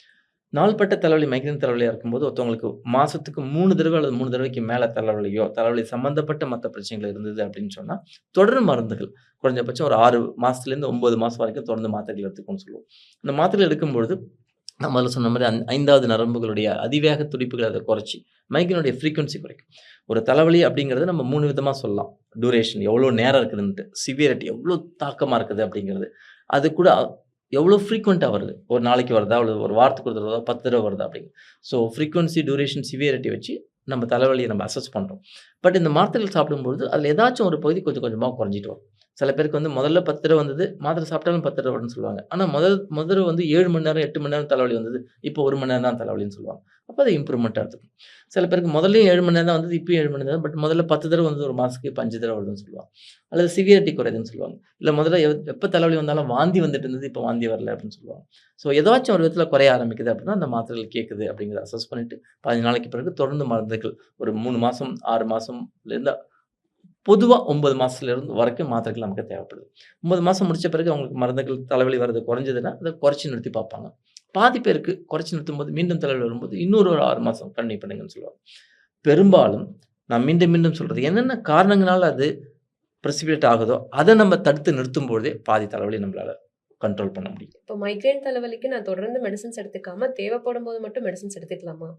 நாள்பட்ட தலைவலி, மைக்ரேன் தலைவலியா இருக்கும்போது ஒருத்தவங்களுக்கு மாசத்துக்கு 3 தடவ அல்லது 3 தடவைக்கு மேல தலைவலியோ, தலைவலி சம்மந்தப்பட்ட மத்த பிரச்சனைகள் இருந்தது அப்படின்னு சொன்னா, தொடர் மருந்துகள் குறைஞ்சபட்சம் ஒரு 6 மாசத்துலேருந்து 9 மாசம் வரைக்கும் தொடர்ந்து மாத்திரைகள் எடுத்துக்கணும்னு சொல்லுவோம். இந்த மாத்திரைகள் எடுக்கும்பொழுது, நான் முதல்ல சொன்ன மாரி 5வது நரம்புகளுடைய அதிவேக துடிப்புகள அத குறைச்சு, மைக்ரேனுடைய ஃப்ரீக்வென்சி குறைக்கும். ஒரு தலைவலி அப்படிங்கிறத நம்ம 3 விதமா சொல்லலாம். டியூரேஷன் எவ்வளோ நேரம் இருக்குதுன்ட்டு, சிவியாரிட்டி எவ்வளோ தாக்கமா இருக்குது அப்படிங்கிறது. அது கூட எவ்வளோ ஃப்ரீக்வென்ட்டா வருது. ஒரு நாளைக்கு வருதா? அல்லது ஒரு வாரத்துக்கு ஒரு தடவ வருதா? 10 தடவ வருதா? அப்படிங்க. ஸோ ஃப்ரீக்வென்சி, டியூரேஷன், சிவியாரிட்டி வச்சு நம்ம தலைவலிய நம்ம அசஸ் பண்றோம். பட் இந்த மாத்திரைகள் சாப்பிடும்பொழுது, அதில ஏதாச்சும் ஒரு பகுதி கொஞ்சம் கொஞ்சமா குறைஞ்சிட்டு வரும். சில பேருக்கு வந்து முதல்ல 10 தடவ வந்தது, மாத்திரை சாப்பிட்டாலும் 10 தடவ வரும்ன்னு சொல்லுவாங்க. ஆனா முதல் தடவ வந்து 7 மணி நேரம், 8 மணி நேரம் தலைவலி வந்தது. இப்போ 1 மணி நேரம் தான் தலைவலின்னு சொல்லுவாங்க. அப்ப அது இம்ப்ரூவ்மென்ட்டா எடுத்துக்கணும். சில பேருக்கு முதல்லயும் 7 மணி நேரம் தான் வந்தது, இப்பயும் 7 மணி நேரம். பட் முதல்ல 10 தடவ வந்தது ஒரு மாசத்துக்கு, இப்ப 5 தடவ வருதுன்னு சொல்லுவாங்க. அல்லது சிவியாரிட்டி குறையுதுன்னு சொல்லுவாங்க. இல்ல முதல்ல எப்ப தலைவலி வந்தாலும் வாந்தி வந்துட்டு இருந்தது, இப்ப வாந்தி வரல அப்படின்னு சொல்லுவாங்க. ஸோ ஏதாச்சும் ஒரு விதத்தில குறைய ஆரம்பிக்குது அப்படின்னா, அந்த மாத்திரைகள் கேட்குது அப்படிங்கிறத அசஸ் பண்ணிட்டு, 15 நாளைக்கு பிறகு தொடர்ந்து மருந்துகள் ஒரு 3 மாசம், 6 மாசம்லேருந்து பொதுவா 9 மாசத்துலருந்து வரைக்கும் மாத்திரைகள் நமக்கு தேவைப்படுது. 9 மாசம் முடிச்ச பிறகு அவங்களுக்கு மருந்துகள் தலைவலி வர்றது குறைஞ்சதுன்னா, அத குறைச்சு நிறுத்தி பார்ப்பாங்க. பாதி பேருக்கு குறைச்சு நிறுத்தும்போது மீண்டும் தலைவலி வரும்போது, இன்னொரு ஒரு 6 மாசம் கன்டின்யூ பண்ணுங்கன்னு சொல்லுவாங்க. பெரும்பாலும் நான் மீண்டும் மீண்டும் சொல்றது, என்னென்ன காரணங்களால அது பிரெசிபிட்டேட் ஆகுதோ, அத நம்ம தடுத்து நிறுத்தும்பொழுதே பாதி தலைவலிய நம்மளால கண்ட்ரோல் பண்ண முடியும். இப்போ மைக்ரேன் தலைவலிக்கு நான் தொடர்ந்து மெடிசின்ஸ் எடுத்துக்காம, தேவைப்படும்போது மட்டும் மெடிசின்ஸ் எடுத்துக்கலாமா?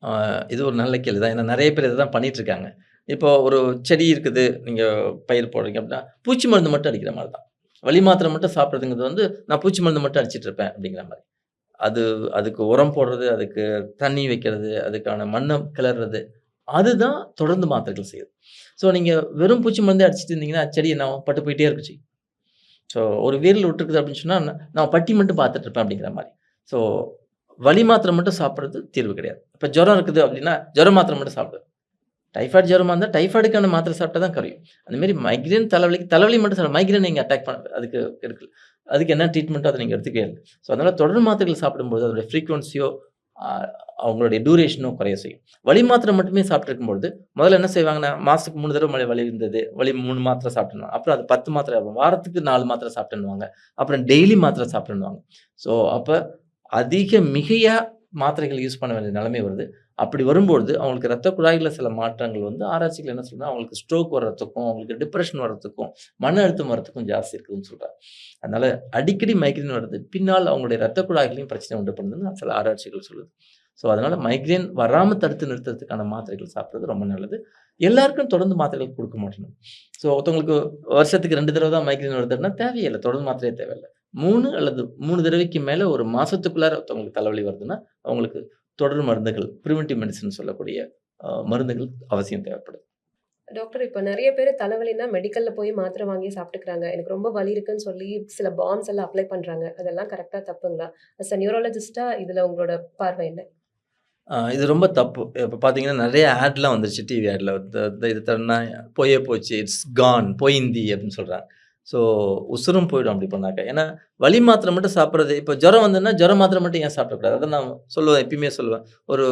ஆ இது ஒரு நல்ல கேள்வி தான். ஏன்னா நெறைய பேர் இத தான் பண்ணிட்டு இருக்காங்க. இப்போ ஒரு செடி இருக்குது, நீங்க பயிர் போடுறீங்க அப்படின்னா, பூச்சி மருந்து மட்டும் அடிக்கிற மாரி தான். வலி மாத்திரை மட்டும் சாப்பிடுறதுங்கிறது வந்து, நான் பூச்சி மருந்து மட்டும் அடிச்சிட்டு இருப்பேன் அப்படிங்கிற மாரி. அது அதுக்கு உரம் போடுறது, அதுக்கு தண்ணி வைக்கிறது, அதுக்கான மண்ண கிளறுறது, அதுதான் தொடர்ந்து மாத்திரைகள் செய்யுது. ஸோ நீங்க வெறும் பூச்சி மருந்தே அடிச்சிட்டு இருந்தீங்கன்னா, செடி என்ன ஆகும்? பட்டு போயிட்டே இருக்கும் செடி. ஸோ ஒரு வேர்ல விட்டுருக்குது அப்படின்னு சொன்னா, நான் பட்டி மட்டும் பார்த்துட்டு இருப்பேன் அப்படிங்கிற மாரி. ஸோ வலி மாத்திரை மட்டும் சாப்பிடுறது தீர்வு கிடையாது. இப்ப ஜுரம் இருக்குது அப்படின்னா, ஜுர மாத்திரை மட்டும் சாப்பிடு. டைபாய்டு ஜுரமா இருந்தா, டைபாய்டுக்கான மாத்திரை சாப்பிட்டா தான் குறையும். அந்த மாரி மைக்ரேன் தலைவலிக்கு தலைவலி மட்டும் மைக்ரேன் நீங்க அட்டாக் பண்ண அதுக்கு இருக்கு. அதுக்கு என்ன ட்ரீட்மெண்ட்டோ அத நீங்க எடுத்துக்கவே இல்ல. ஸோ அதனால தொடர் மாத்திரைகள் சாப்பிடும்போது அதோட ஃப்ரீக்வன்சியோ, அ அவங்களுடைய டியூரேஷனோ குறைய செய்யும். வலி மாத்திரை மட்டுமே சாப்பிட்டுருக்கும்பொழுது, முதல்ல என்ன செய்வாங்கன்னா, மாசத்துக்கு 3 தடவ வலி இருந்தது. வலி 3 மாத்திரை சாப்பிட்டேன்னுவாங்க. அப்புறம் அது 10 மாத்திரை ஆகும். வாரத்துக்கு 4 மாத்திரை சாப்பிட்டேன்னுவாங்க. அப்புறம் டெய்லி மாத்திரை சாப்பிட்டேன்னுவாங்க. ஸோ அப்ப மிகையா மாத்திரைகள் யூஸ் பண்ண வேண்டிய நிலைமை வருது. அப்படி வரும்பொழுது, அவங்களுக்கு ரத்த குழாய்ல சில மாற்றங்கள் வந்து ஆராய்ச்சிகள் என்ன சொல்றாங்க, அவங்களுக்கு ஸ்ட்ரோக் வர்றதுக்கும், அவங்களுக்கு டிப்ரஷன் வர்றதுக்கும், மன அழுத்தம் வர்றதுக்கும் ஜாஸ்தி இருக்குதுன்னு சொல்றாங்க. அதனால அடிக்கடி மைக்ரேன் வருது. பின்னால் அவங்களுடைய ரத்த குழாய்களையும் பிரச்சனை உண்டு பண்ணுதுன்னு சில ஆராய்ச்சிகள் சொல்லுது. ஸோ அதனால மைக்ரேன் வராம தடுத்து நிறுத்துறதுக்கான மாத்திரைகள் சாப்பிடுறது ரொம்ப நல்லது. எல்லாருக்கும் தொடர்ந்து மாத்திரைகள் குடுக்க மாட்டணும். ஸோ ஒருத்தவங்களுக்கு வருஷத்துக்கு 2 தடவ தான் மைக்ரேன் வருதுன்னா தேவையில்ல. தொடர்ந்து மாத்திரையே தேவையில்ல. 3 அல்லது 3 தடவைக்கு மேல ஒரு மாசத்துக்குள்ளார ஒருத்தவங்களுக்கு தலைவலி வருதுன்னா, அவங்களுக்கு தொடர் மருந்துகள், பிரிவென்டிவ் மெடிசின் சொல்லக்கூடிய மருந்துகள் அவசியம் தேவைப்படுது. டாக்டர் இப்ப நெறைய பேரு தலைவலின்னா மெடிக்கல்ல போய் மாத்திரை வாங்கி சாப்பிட்டுக்கிறாங்க. எனக்கு ரொம்ப வலி இருக்குன்னு சொல்லி சில பால்ம்ஸ் எல்லாம் அப்ளை பண்றாங்க. அதெல்லாம் கரெக்ட்டா தப்புங்களா? அஸ் அ நியூரோலஜிஸ்ட்டா இதுல உங்களோட பார்வை என்ன? இது ரொம்ப தப்பு. இப்ப பார்த்தீங்கன்னா, நெறைய ஆட்லாம் வந்துருச்சு டிவி ஆட்ல. இது தன்னா "போயே போச்சு, இட்ஸ் கான், போயிந்தி" அப்படின்னு சொல்றாங்க. ஸோ உசுரும் போயிடும் அப்படி பண்ணாக்க. ஏன்னா, வலி மாத்திரை மட்டும் சாப்பிடுறது இப்ப ஜுரம் வந்ததுன்னா, ஜுர மாத்திரை மட்டும் ஏன் சாப்பிடக்கூடாது? அத நான் சொல்லுவேன், எப்பயுமே சொல்லுவேன். ஒரு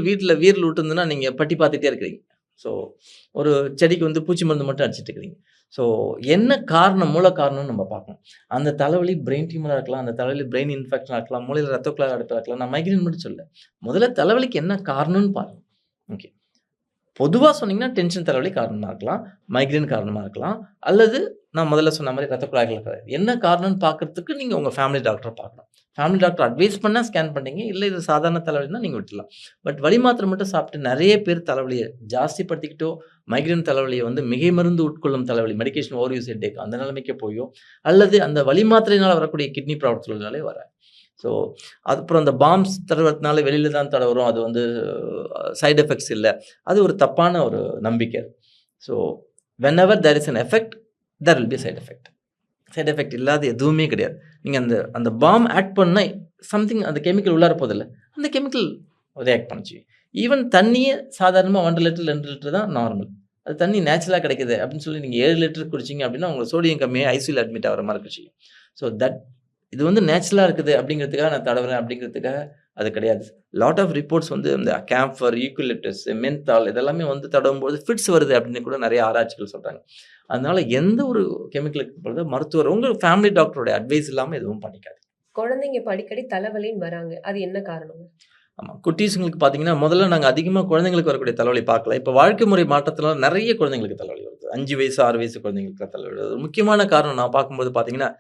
வீட்ல வீரல் விட்டுருந்துன்னா, நீங்க பட்டி பார்த்துட்டே இருக்கிறீங்க. ஸோ ஒரு செடிக்கு வந்து பூச்சி மருந்து மட்டும் அடிச்சிட்டு இருக்கிறீங்க. ஸோ என்ன காரணம், மூல காரணம்னு நம்ம பார்க்கணும். அந்த தலைவலி பிரெயின் டியூமரா இருக்கலாம், அந்த தலைவலி பிரெயின் இன்ஃபெக்ஷனா இருக்கலாம், மூளையில ரத்த குழாய் அடைப்பா இருக்கலாம். நான் மைக்ரேன் மட்டும் சொல்லல. முதல்ல தலைவலிக்கு என்ன காரணம்னு பாருங்க. ஓகே. பொதுவா சொன்னீங்கன்னா, டென்ஷன் தலைவலி காரணமா இருக்கலாம். மைக்ரேன் காரணமா இருக்கலாம். அல்லது நான் முதல்ல சொன்ன மாரி ரத்த குழாய்கள் கிடையாது. என்ன காரணம்னு பார்க்கறதுக்கு நீங்க உங்க ஃபேமிலி டாக்டர பார்க்கணும். ஃபேமிலி டாக்டர் அட்வைஸ் பண்ணா ஸ்கேன் பண்ணீங்க. இல்ல இது சாதாரண தலைவலின்னா நீங்க விட்டுறலாம். பட் வலி மாத்திரை மட்டும் சாப்பிட்டு நெறைய பேர் தலைவலிய ஜாஸ்திப்படுத்திக்கிட்டோ, மைக்ரேன் தலைவலிய வந்து மிகை மருந்து உட்கொள்ளும் தலைவலி, மெடிகேஷன் ஓவர் யூசேஜ் டேக் அந்த நிலைமைக்கு போயோ, அல்லது அந்த வலி மாத்திரையினால வரக்கூடிய கிட்னி ப்ராப்ளத்தினாலே வராது. ஸோ, அப்புறம் அந்த பாம்ஸ் தடவுறதுனால வெளியில தான் தடவுறோம். அது வந்து சைட் எஃபெக்ட்ஸ் இல்ல. அது ஒரு தப்பான ஒரு நம்பிக்கை. So, whenever there is an effect, there will be side effect. Side effect இல்லாத எதுவுமே கிடையாது. நீங்க அந்த அந்த பாம் ஆக்ட் பண்ணா சம்திங் அந்த கெமிக்கல் உள்ளார போகுதுல்ல, அந்த கெமிக்கல் ரியாக்ட் பண்ணுச்சு. ஈவன் தண்ணியே சாதாரணமா 1 லிட்டர், 2 லிட்டர் தான் நார்மல். அது தண்ணி நேச்சுரலா கிடைக்குது அப்படின்னு சொல்லி நீங்க 7 லிட்டர் குடிச்சீங்க அப்படின்னா, உங்களுக்கு சோடியம் கம்மியாகி ஐசியூல அட்மிட் ஆகுற மாரி இருக்கும். ஸோ இது வந்து நேச்சுரலா இருக்குது அப்படிங்கிறதுக்காக நான் தடவுறேன் அப்படிங்கிறதுக்காக அது கிடையாது. லாட் ஆஃப் ரிப்போர்ட்ஸ் வந்து இந்த கேம்ஃபர், யூக்கலிப்டஸ், மென்தால் இதெல்லாமே வந்து தடவும்போது ஃபிட்ஸ் வருது அப்படின்னு கூட நெறைய ஆராய்ச்சிகள் சொல்றாங்க. அதனால எந்த ஒரு கெமிக்கலுக்கு பொழுது மருத்துவர் உங்க ஃபேமிலி டாக்டரோட அட்வைஸ் இல்லாம எதுவும் பண்ணிக்காதீங்க. குழந்தைங்க இப்ப அடிக்கடி தலைவலின்னு வராங்க. அது என்ன காரணம்? ஆமா. குட்டீஸுங்களுக்கு பார்த்தீங்கன்னா, முதல்ல நாங்க அதிகமா குழந்தைங்களுக்கு வரக்கூடிய தலைவலி பார்க்கல. இப்ப வாழ்க்கை முறை மாற்றத்தினால நெறைய குழந்தைங்களுக்கு தலைவலி வருது. 5 வயசு, 6 வயசு குழந்தைங்களுக்கு தலைவலி வருது. முக்கியமான காரணம் நான் பார்க்கும்போது பார்த்தீங்கன்னா,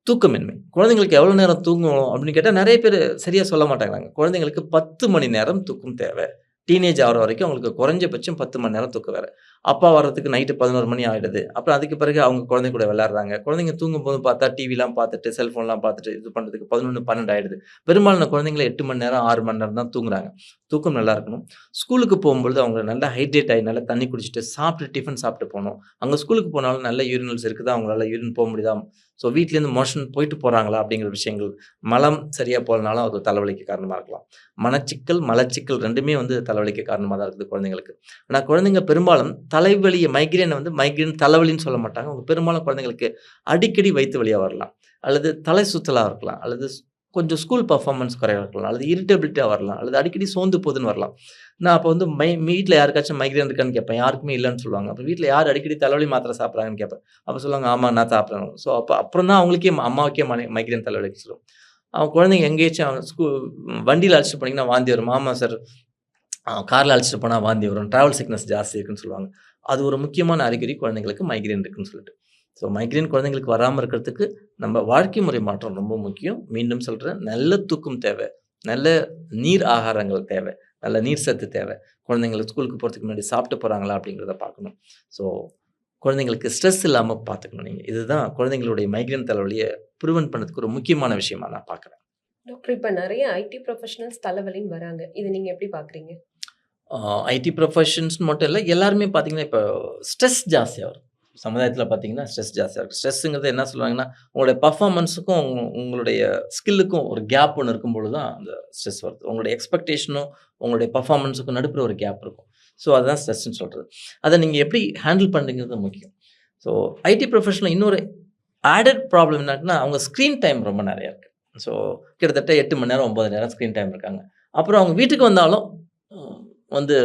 தூக்கமின்மை. குழந்தைங்களுக்கு எவ்வளோ நேரம் தூங்கணும் அப்படின்னு கேட்டா, நெறைய பேரு சரியா சொல்ல மாட்டேங்கிறாங்க. குழந்தைங்களுக்கு 10 மணி நேரம் தூக்கம் தேவை. டீனேஜ் ஆகுற வரைக்கும் அவங்களுக்கு குறைஞ்சபட்சம் 10 மணி நேரம் தூக்கம் வேற. அப்பா வர்றதுக்கு நைட்டு 11 மணி ஆயிடுது. அப்புறம் அதுக்கு பிறகு அவங்க குழந்தை கூட விளையாடுறாங்க. குழந்தைங்க தூங்கும்போது பார்த்தா டிவிலாம் பார்த்துட்டு, செல்ஃபோன்லாம் பார்த்துட்டு இது பண்றதுக்கு 11, 12 ஆயிடுது. பெரும்பாலான குழந்தைங்கள 8 மணி நேரம், 6 மணி நேரம் தான் தூங்குறாங்க. தூக்கம் நல்லா இருக்கணும். ஸ்கூலுக்கு போகும்பொழுது அவங்க நல்லா ஹைட்ரேட் ஆயி, நல்லா தண்ணி குடிச்சிட்டு, சாப்பிட்டு டிஃபன் சாப்பிட்டு போணும். அங்க ஸ்கூலுக்கு போனாலும் நல்ல யூரினல்ஸ் இருக்குதா? அவங்களால யூரின் போ முடியுதா? ஸோ வீட்லேருந்து மோஷன் போயிட்டு போறாங்களா? அப்படிங்கிற விஷயங்கள். மலம் சரியா போலனாலும் அது தலைவலிக்கு காரணமா இருக்கலாம். மனச்சிக்கல், மலச்சிக்கல் 2மே வந்து தலைவலிக்கு காரணமா தான் இருக்குது குழந்தைங்களுக்கு. ஆனா குழந்தைங்க பெரும்பாலும் தலைவலிய மைக்ரேன வந்து மைக்ரேன் தலைவலின்னு சொல்ல மாட்டாங்க. அவங்க பெரும்பாலும் குழந்தைங்களுக்கு அடிக்கடி வயித்து வலியா வரலாம். அல்லது தலை சுத்தலா இருக்கலாம். அல்லது கொஞ்சம் ஸ்கூல் பெர்ஃபார்மன்ஸ் குறைவா இருக்கலாம். அல்லது இரிட்டபிலிட்டியா வரலாம். அல்லது அடிக்கடி சோர்ந்து போகுதுன்னு வரலாம். நான் அப்ப வந்து வீட்ல யாருக்காச்சும் மைக்ரேன் இருக்கான்னு கேட்பேன். யாருக்குமே இல்லன்னு சொல்லுவாங்க. அப்ப வீட்ல யார் அடிக்கடி தலைவலி மாத்திரை சாப்பிடுறாங்கன்னு கேட்பேன். அப்ப சொல்லுவாங்க, "ஆமா நான் சாப்பிடுறேன்." ஸோ அப்புறம் தான் அவங்களுக்கே அம்மாவுக்கே மைக்ரேன் தலைவலிக்கு சொல்லும். அவங்க குழந்தைங்க எங்கேயாச்சும் வண்டியில அழைச்சிட்டு போனீங்கன்னா வாந்தி வரும். ஆமா சார். கார்ல அழைச்சிட்டு போனா வாந்தி வரும். டிராவல் சிக்னஸ் ஜாஸ்தி இருக்குன்னு சொல்லுவாங்க. அது ஒரு முக்கியமான அறிகுறி குழந்தைங்களுக்கு மைக்ரேன் இருக்குன்னு சொல்லிட்டு. ஸோ மைக்ரேன் குழந்தைங்களுக்கு வராம இருக்கிறதுக்கு நம்ம வாழ்க்கை முறை மாற்றம் ரொம்ப முக்கியம். மீண்டும் சொல்றேன், நல்ல தூக்கம் தேவை. நல்ல நீர் ஆகாரங்கள் தேவை. நல்ல நீர் சத்து தேவை. குழந்தைங்களுக்கு ஸ்கூலுக்கு போறதுக்கு முன்னாடி சாப்பிட்டு போறாங்களா அப்படிங்கிறத பார்க்கணும். ஸோ குழந்தைங்களுக்கு ஸ்ட்ரெஸ் இல்லாம பார்த்துக்கணும் நீங்க. இதுதான் குழந்தைங்களுடைய மைக்ரேன் தலைவலிய பிரிவென்ட் பண்ணதுக்கு ஒரு முக்கியமான விஷயமா நான் பார்க்குறேன். டாக்டர் இப்ப நெறைய ஐடி ப்ரொஃபஷனல்ஸ் தலைவலின்னு வராங்க. இத நீங்க எப்படி பார்க்குறீங்க? ஆ ஐடி ப்ரொஃபஷன்ஸ்ன்னு மட்டும் இல்ல. எல்லாருமே பார்த்தீங்கன்னா, இப்போ ஸ்ட்ரெஸ் ஜாஸ்தியா வருது. சமுதாயத்தில பார்த்தீங்கன்னா, ஸ்ட்ரெஸ் ஜாஸ்தியா இருக்கு. ஸ்ட்ரெஸ்ஸுங்கிறது என்ன சொல்லுவாங்கன்னா, உங்களுடைய பெர்ஃபார்மன்ஸுக்கும், உங்களுடைய ஸ்கில்லுக்கும் ஒரு கேப் ஒண்ணு இருக்கும்பொழுது தான் அந்த ஸ்ட்ரெஸ் வருது. உங்களுடைய எக்ஸ்பெக்டேஷனும், உங்களுடைய பெர்ஃபார்மன்ஸுக்கும் நடுப்புற ஒரு கேப் இருக்கும். ஸோ, அதுதான் ஸ்ட்ரெஸ்ன்னு சொல்றது. அத நீங்க எப்படி ஹேண்டில் பண்றீங்கிறது முக்கியம். ஸோ, ஐடி ப்ரொஃபஷனல்ல இன்னொரு ஆடட் ப்ராப்ளம் என்னாக்குன்னா, அவங்க ஸ்க்ரீன் டைம் ரொம்ப நெறையா இருக்கு. ஸோ, கிட்டத்தட்ட 8 மணி நேரம், 9 நேரம் ஸ்க்ரீன் டைம் இருக்காங்க. அப்புறம் அவங்க வீட்டுக்கு வந்தாலும் வந்து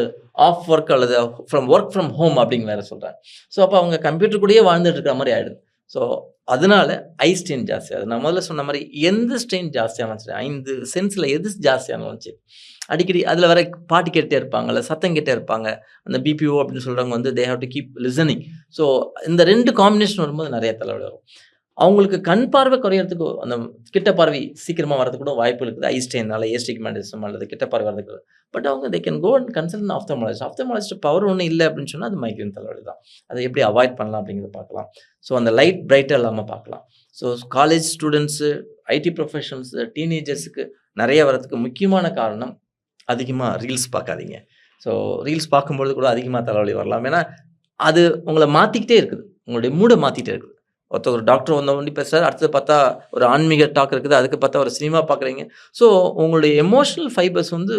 ஆஃப் ஒர்க் அல்லது வொர்க் ஃப்ரம் ஹோம் அப்படின்னு வேற சொல்றாங்க. ஸோ அப்போ அவங்க கம்ப்யூட்டர் கூடயே வாழ்ந்துட்டு இருக்கிற மாரி ஆயிடுது. ஸோ அதனால ஐ ஸ்ட்ரெயின் ஜாஸ்தியாகுது. நான் முதல்ல சொன்ன மாரி எந்த ஸ்ட்ரெயின் ஜாஸ்தியானாலும் சரி, 5 சென்ஸ்ல எது ஜாஸ்தியானாலும் சரி, அடிக்கடி அதில வேற பாட்டு கேட்டுட்டே இருப்பாங்க, இல்ல சத்தம் கேட்டே இருப்பாங்க. அந்த பிபிஓ அப்படின்னு சொல்றவங்க வந்து they have to keep listening. So இந்த 2 காம்பினேஷன் வரும்போது நெறைய தலைவலி வரும். அவங்களுக்கு கண் பார்வை குறையறதுக்கு அந்த கிட்ட பார்வை சீக்கிரமா வரதுக்கு கூட வாய்ப்பு இருக்குது. ஐ ஸ்ட்ரெயின்னால, ஏஸ்டிக்மேட்டிசம் அல்லது கிட்ட பார்வை வரதுக்கு. பட் அவங்க they can go and consult an ophthalmologist. Ophthalmologist power ஒண்ணும் இல்ல அப்படின்னு சொன்னா, அது மைக்ரேன் தலைவலி தான். அத எப்படி அவாய்ட் பண்ணலாம் அப்படிங்கிறத பார்க்கலாம். ஸோ அந்த லைட் பிரைட்டா இல்லாம பார்க்கலாம். So college students, IT professionals, டீனேஜர்ஸுக்கு நெறைய வரதுக்கு முக்கியமான காரணம், அதிகமா ரீல்ஸ் பார்க்காதீங்க. ஸோ ரீல்ஸ் பார்க்கும்பொழுது கூட அதிகமா தலைவலி வரலாம். ஏன்னா, அது உங்கள மாத்திக்கிட்டே இருக்குது. உங்களுடைய மூட மாத்திட்டே இருக்குது. ஒருத்தர் ஒரு டாக்டர் ஒண்ணு பேசுறாரு. அடுத்தது பார்த்தா ஒரு ஆன்மீக டாக் இருக்குது. அதுக்கு பார்த்தா ஒரு சினிமா பார்க்குறீங்க. ஸோ உங்களுடைய எமோஷனல் ஃபைபர்ஸ் வந்து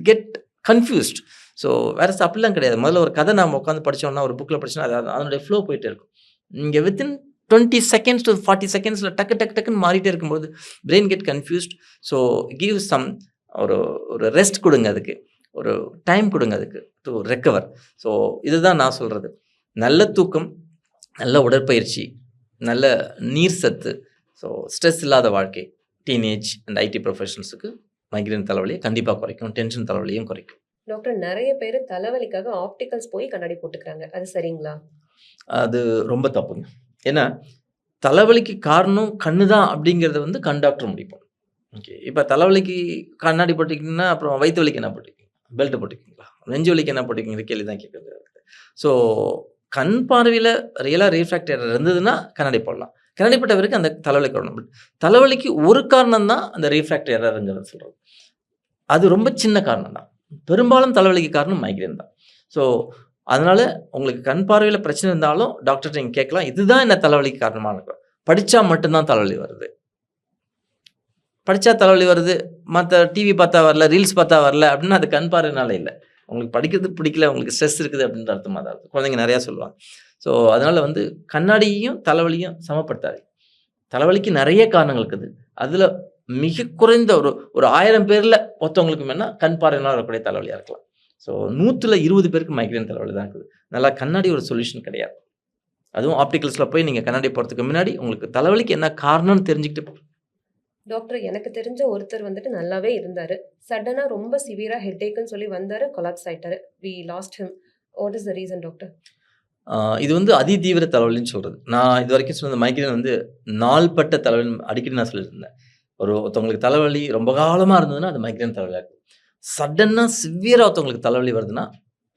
கெட் கன்ஃப்யூஸ்ட். ஸோ வேற அப்படிலாம் கிடையாது. முதல்ல ஒரு கதை நாம உட்காந்து படிச்சோம்னா, ஒரு புக்ல படிச்சோம்னா, அது அதனுடைய ஃப்ளோ போயிட்டே இருக்கும். நீங்க வித்தின் 20 செகண்ட்ஸ் டூ 40 செகண்ட்ஸ்ல டக்கு டக்கு டக்குன்னு மாறிட்டே இருக்கும்போது, brain get confused. So give some ஒரு ஒரு ரெஸ்ட் குடுங்க அதுக்கு. ஒரு டைம் குடுங்க அதுக்கு டூ ரெக்கவர். ஸோ இதுதான் நான் சொல்றது. நல்ல தூக்கம், நல்ல உடற்பயிற்சி, நல்ல நீர் சத்து, ஸோ ஸ்ட்ரெஸ் இல்லாத வாழ்க்கை, டீனேஜ் அண்ட் ஐடி ப்ரொஃபஷனல்ஸுக்கு மைக்ரேன் தலைவலிய கண்டிப்பா குறைக்கும். டென்ஷன் தலைவலியும் குறைக்கும். டாக்டர் நெறைய பேரு தலைவலிக்காக ஆப்டிகல்ஸ் போய் கண்ணாடி போட்டுக்கிறாங்க. அது சரிங்களா? அது ரொம்ப தப்புங்க. ஏன்னா, தலைவலிக்கு காரணம் கண்ணு தான் அப்படிங்கிறத வந்து கண் டாக்டர் முடிப்பாங்க. ஓகே. இப்ப தலைவலிக்கு கண்ணாடி போட்டுக்கிட்டீங்கன்னா, அப்புறம் வயித்து வலிக்கு என்ன போட்டுக்குவீங்க? பெல்ட் போட்டுக்குவீங்களா? நெஞ்சு வலிக்கு என்ன போட்டுக்குவீங்க? கேள்வி தான் கேட்குறது. ஸோ கண் பார்வையில ரியலா ரீஃப்ராக்ட் எரர் இருந்ததுன்னா கண்ணாடி போடலாம். கண்ணாடி போட்ட பிறகு அந்த தலைவலிக்கு வரணும். பட் தலைவலிக்கு ஒரு காரணம் தான் அந்த ரீஃப்ராக்ட் எரர்ங்கிறத சொல்றது. அது ரொம்ப சின்ன காரணம் தான். பெரும்பாலும் தலைவலிக்கு காரணம் மைக்ரேன் தான். ஸோ அதனால உங்களுக்கு கண் பார்வையில பிரச்சனை இருந்தாலும் டாக்டர்ட்ட நீங்க கேட்கலாம். இதுதான் என்ன தலைவலிக்கு காரணமா இருக்கும். படிச்சா மட்டும் தான் தலைவலி வருது. படிச்சா தலைவலி வருது. மத்த டிவி பார்த்தா வரல, ரீல்ஸ் பார்த்தா வரல அப்படின்னா அது கண் பார்வையினால இல்ல. உங்களுக்கு படிக்கிறது பிடிக்கல, உங்களுக்கு ஸ்ட்ரெஸ் இருக்குது அப்படின்ற அர்த்தமா தான் இருக்கு. குழந்தைங்க நெறையா சொல்லுவாங்க. ஸோ அதனால வந்து கண்ணாடியையும், தலைவலியும் சமப்படுத்தாதீங்க. தலைவலிக்கு நெறைய காரணங்கள் இருக்குது. அதுல மிக குறைந்த ஒரு 1000 பேர்ல ஒருத்தவங்களுக்கு வேணா கண் பார்வையினால வரக்கூடிய தலைவலியா இருக்கலாம். ஸோ 100ல 20 பேருக்கு மைக்ரேன் தலைவலி தான் இருக்குது. அதனால கண்ணாடி ஒரு சொல்யூஷன் கிடையாது. அதுவும் ஆப்டிகல்ஸ்ல போய் நீங்க கண்ணாடி போடுறதுக்கு முன்னாடி உங்களுக்கு தலைவலிக்கு என்ன காரணம்னு தெரிஞ்சுக்கிட்டு டாக்டர் எனக்கு தெரிஞ்ச ஒருத்தர் வந்துட்டு நல்லாவே இருந்தாரு. சடனா ரொம்ப சிவியரா ஹெட்டேக்ன்னு சொல்லி வந்தாரு. கொலாப்ஸ் ஆயிட்டாரு. We lost him. What is the reason doctor? இது வந்து அதிதீவிர தலைவலின்னு சொல்றது. நான் இதுவரைக்கும் சொன்ன மைக்ரேன் வந்து நாள்பட்ட தலைவலின்னு அடிக்கடி நான் சொல்லிட்டு இருந்தேன். ஒருத்தவங்களுக்கு தலைவலி ரொம்ப காலமா இருந்ததுன்னா, அது மைக்ரேன் தலைவலியா இருக்கும். சடனா சிவியரா ஒருத்தவங்களுக்கு தலைவலி வருதுன்னா,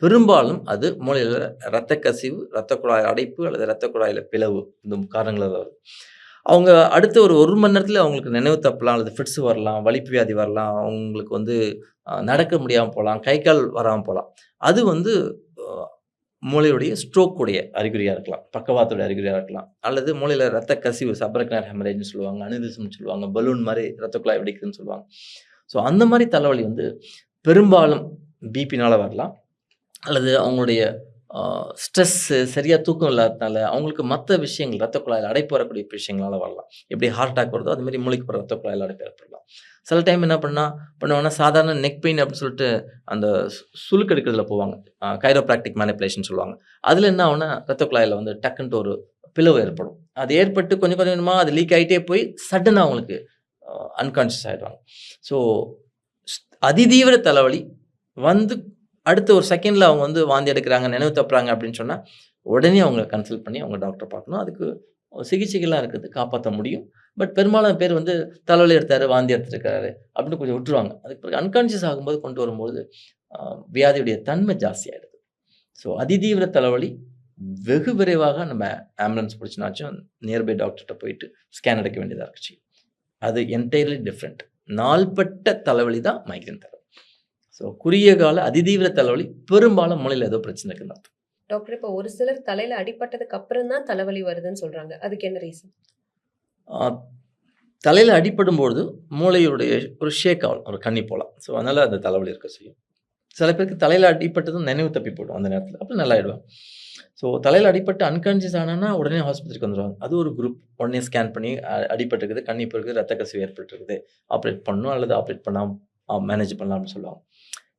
பெரும்பாலும் அது மூளையில இரத்த கசிவு, இரத்த குழாய் அடைப்பு அல்லது இரத்த குழாயில பிளவு இந்த காரணங்களால வருது. அவங்க அடுத்த ஒரு 1 மணி நேரத்தில அவங்களுக்கு நினைவு தப்பலாம், அல்லது ஃபிட்ஸ் வரலாம், வலிப்பு வியாதி வரலாம், அவங்களுக்கு வந்து நடக்க முடியாம போலாம், கை, கால் வராம போலாம். அது வந்து அ மூளையுடைய ஸ்ட்ரோக் உடைய அறிகுறியா இருக்கலாம். பக்கவாதத்துடைய அறிகுறியா இருக்கலாம். அல்லது மூளையில இரத்த கசிவு சப்ரக்னார் ஹெமரேஜ்ன்னு சொல்லுவாங்க. அனிரிசம்னு சொல்லுவாங்க. பலூன் மாரி இரத்த குழாய் வெடிக்குதுன்னு சொல்லுவாங்க. ஸோ அந்த மாரி தலைவலி வந்து பெரும்பாலும் பிபினால வரலாம். அல்லது அவங்களுடைய ஸ்ட்ரெஸ்ஸு, சரியா தூக்கம் இல்லாததுனால, அவங்களுக்கு மத்த விஷயங்கள் இரத்த குழாயில அடைப்பு வரக்கூடிய விஷயங்களால வரலாம். எப்படி ஹார்ட் அட்டாக் வருதோ, அதுமாரி மூளைக்கு போற இரத்த குழாயில அடைப்பு ஏற்படலாம். சில டைம் என்ன பண்ணுவாங்கன்னா, சாதாரண நெக் பெயின் அப்படின்னு சொல்லிட்டு அந்த சுளுக்கு எடுக்கிறதுல போவாங்க. கைரோபிராக்டிக் மேனிபுலேஷன் சொல்லுவாங்க. அதில என்ன ஆகும்னா, இரத்த குழாயில வந்து டக்குன்ட்டு ஒரு பிளவு ஏற்படும். அது ஏற்பட்டு கொஞ்சம் கொஞ்சமா அது லீக் ஆயிட்டே போய் சடனா அவங்களுக்கு அன்கான்ஷியஸ் ஆயிடுவாங்க. ஸோ அதிதீவிர தலைவலி வந்து அடுத்த ஒரு செகண்ட்ல அவங்க வந்து வாந்தி எடுக்கிறாங்க, நினைவு தப்புறாங்க அப்படின்னு சொன்னா, உடனே அவங்கள கன்சல்ட் பண்ணி அவங்க டாக்டர பார்க்கணும். அதுக்கு சிகிச்சைகள்லாம் இருக்குது. காப்பாத்த முடியும். பட் பெரும்பாலான பேர் வந்து தலைவலி எடுத்தாரு, வாந்தி எடுத்துருக்காரு அப்படின்னு கொஞ்சம் விட்டுருவாங்க. அதுக்கு பிறகு அன்கான்ஷியஸ் ஆகும்போது கொண்டு வரும்போது, அ வியாதியுடைய தன்மை ஜாஸ்தியாயிடுது. ஸோ அதிதீவிர தலைவலி வெகு விரைவாக நம்ம ஆம்புலன்ஸ் புடிச்சுனாச்சும் நியர்பை டாக்டர்ட்ட போயிட்டு ஸ்கேன் எடுக்க வேண்டியதா இருந்துச்சு. அது என்டையர்லி டிஃபரண்ட். நாள்பட்ட தலைவலி தான் மைக்ரேன் தலைவலி. ஸோ குறுகிய கால அதிதீவிர தலைவலி பெரும்பாலும் மூளையில ஏதோ பிரச்சனை இருக்குன்னு அர்த்தம். டாக்டர் இப்போ ஒரு சிலர் தலையில அடிபட்டதுக்கு அப்புறம் தான் தலைவலி வருதுன்னு சொல்றாங்க. அதுக்கு என்ன ரீசன்? ஆ தலையில அடிபடும்பொழுது மூளையுடைய ஒரு ஷேக் ஆகும். ஒரு கண்ணி போலாம். ஸோ அதனால அந்த தலைவலி இருக்க செய்யும். சில பேருக்கு தலையில அடிபட்டதும் நினைவு தப்பி போயிடும் அந்த நேரத்தில. அப்புறம் நல்லாயிடுவாங்க. ஸோ தலையில அடிபட்டு அன்கான்ஷியஸ் ஆனான்னா உடனே ஆஸ்பத்திரிக்கு வந்துருவாங்க. அது ஒரு குரூப். உடனே ஸ்கேன் பண்ணி அடிபட்டுருக்குது, கண்ணி போயிருக்கு, ரத்த கசிவு ஏற்பட்டுருக்குது. ஆப்ரேட் பண்ணணும் அல்லது ஆப்ரேட் பண்ணாம மேனேஜ் பண்ணலாம் அப்படின்னு சொல்லுவாங்க.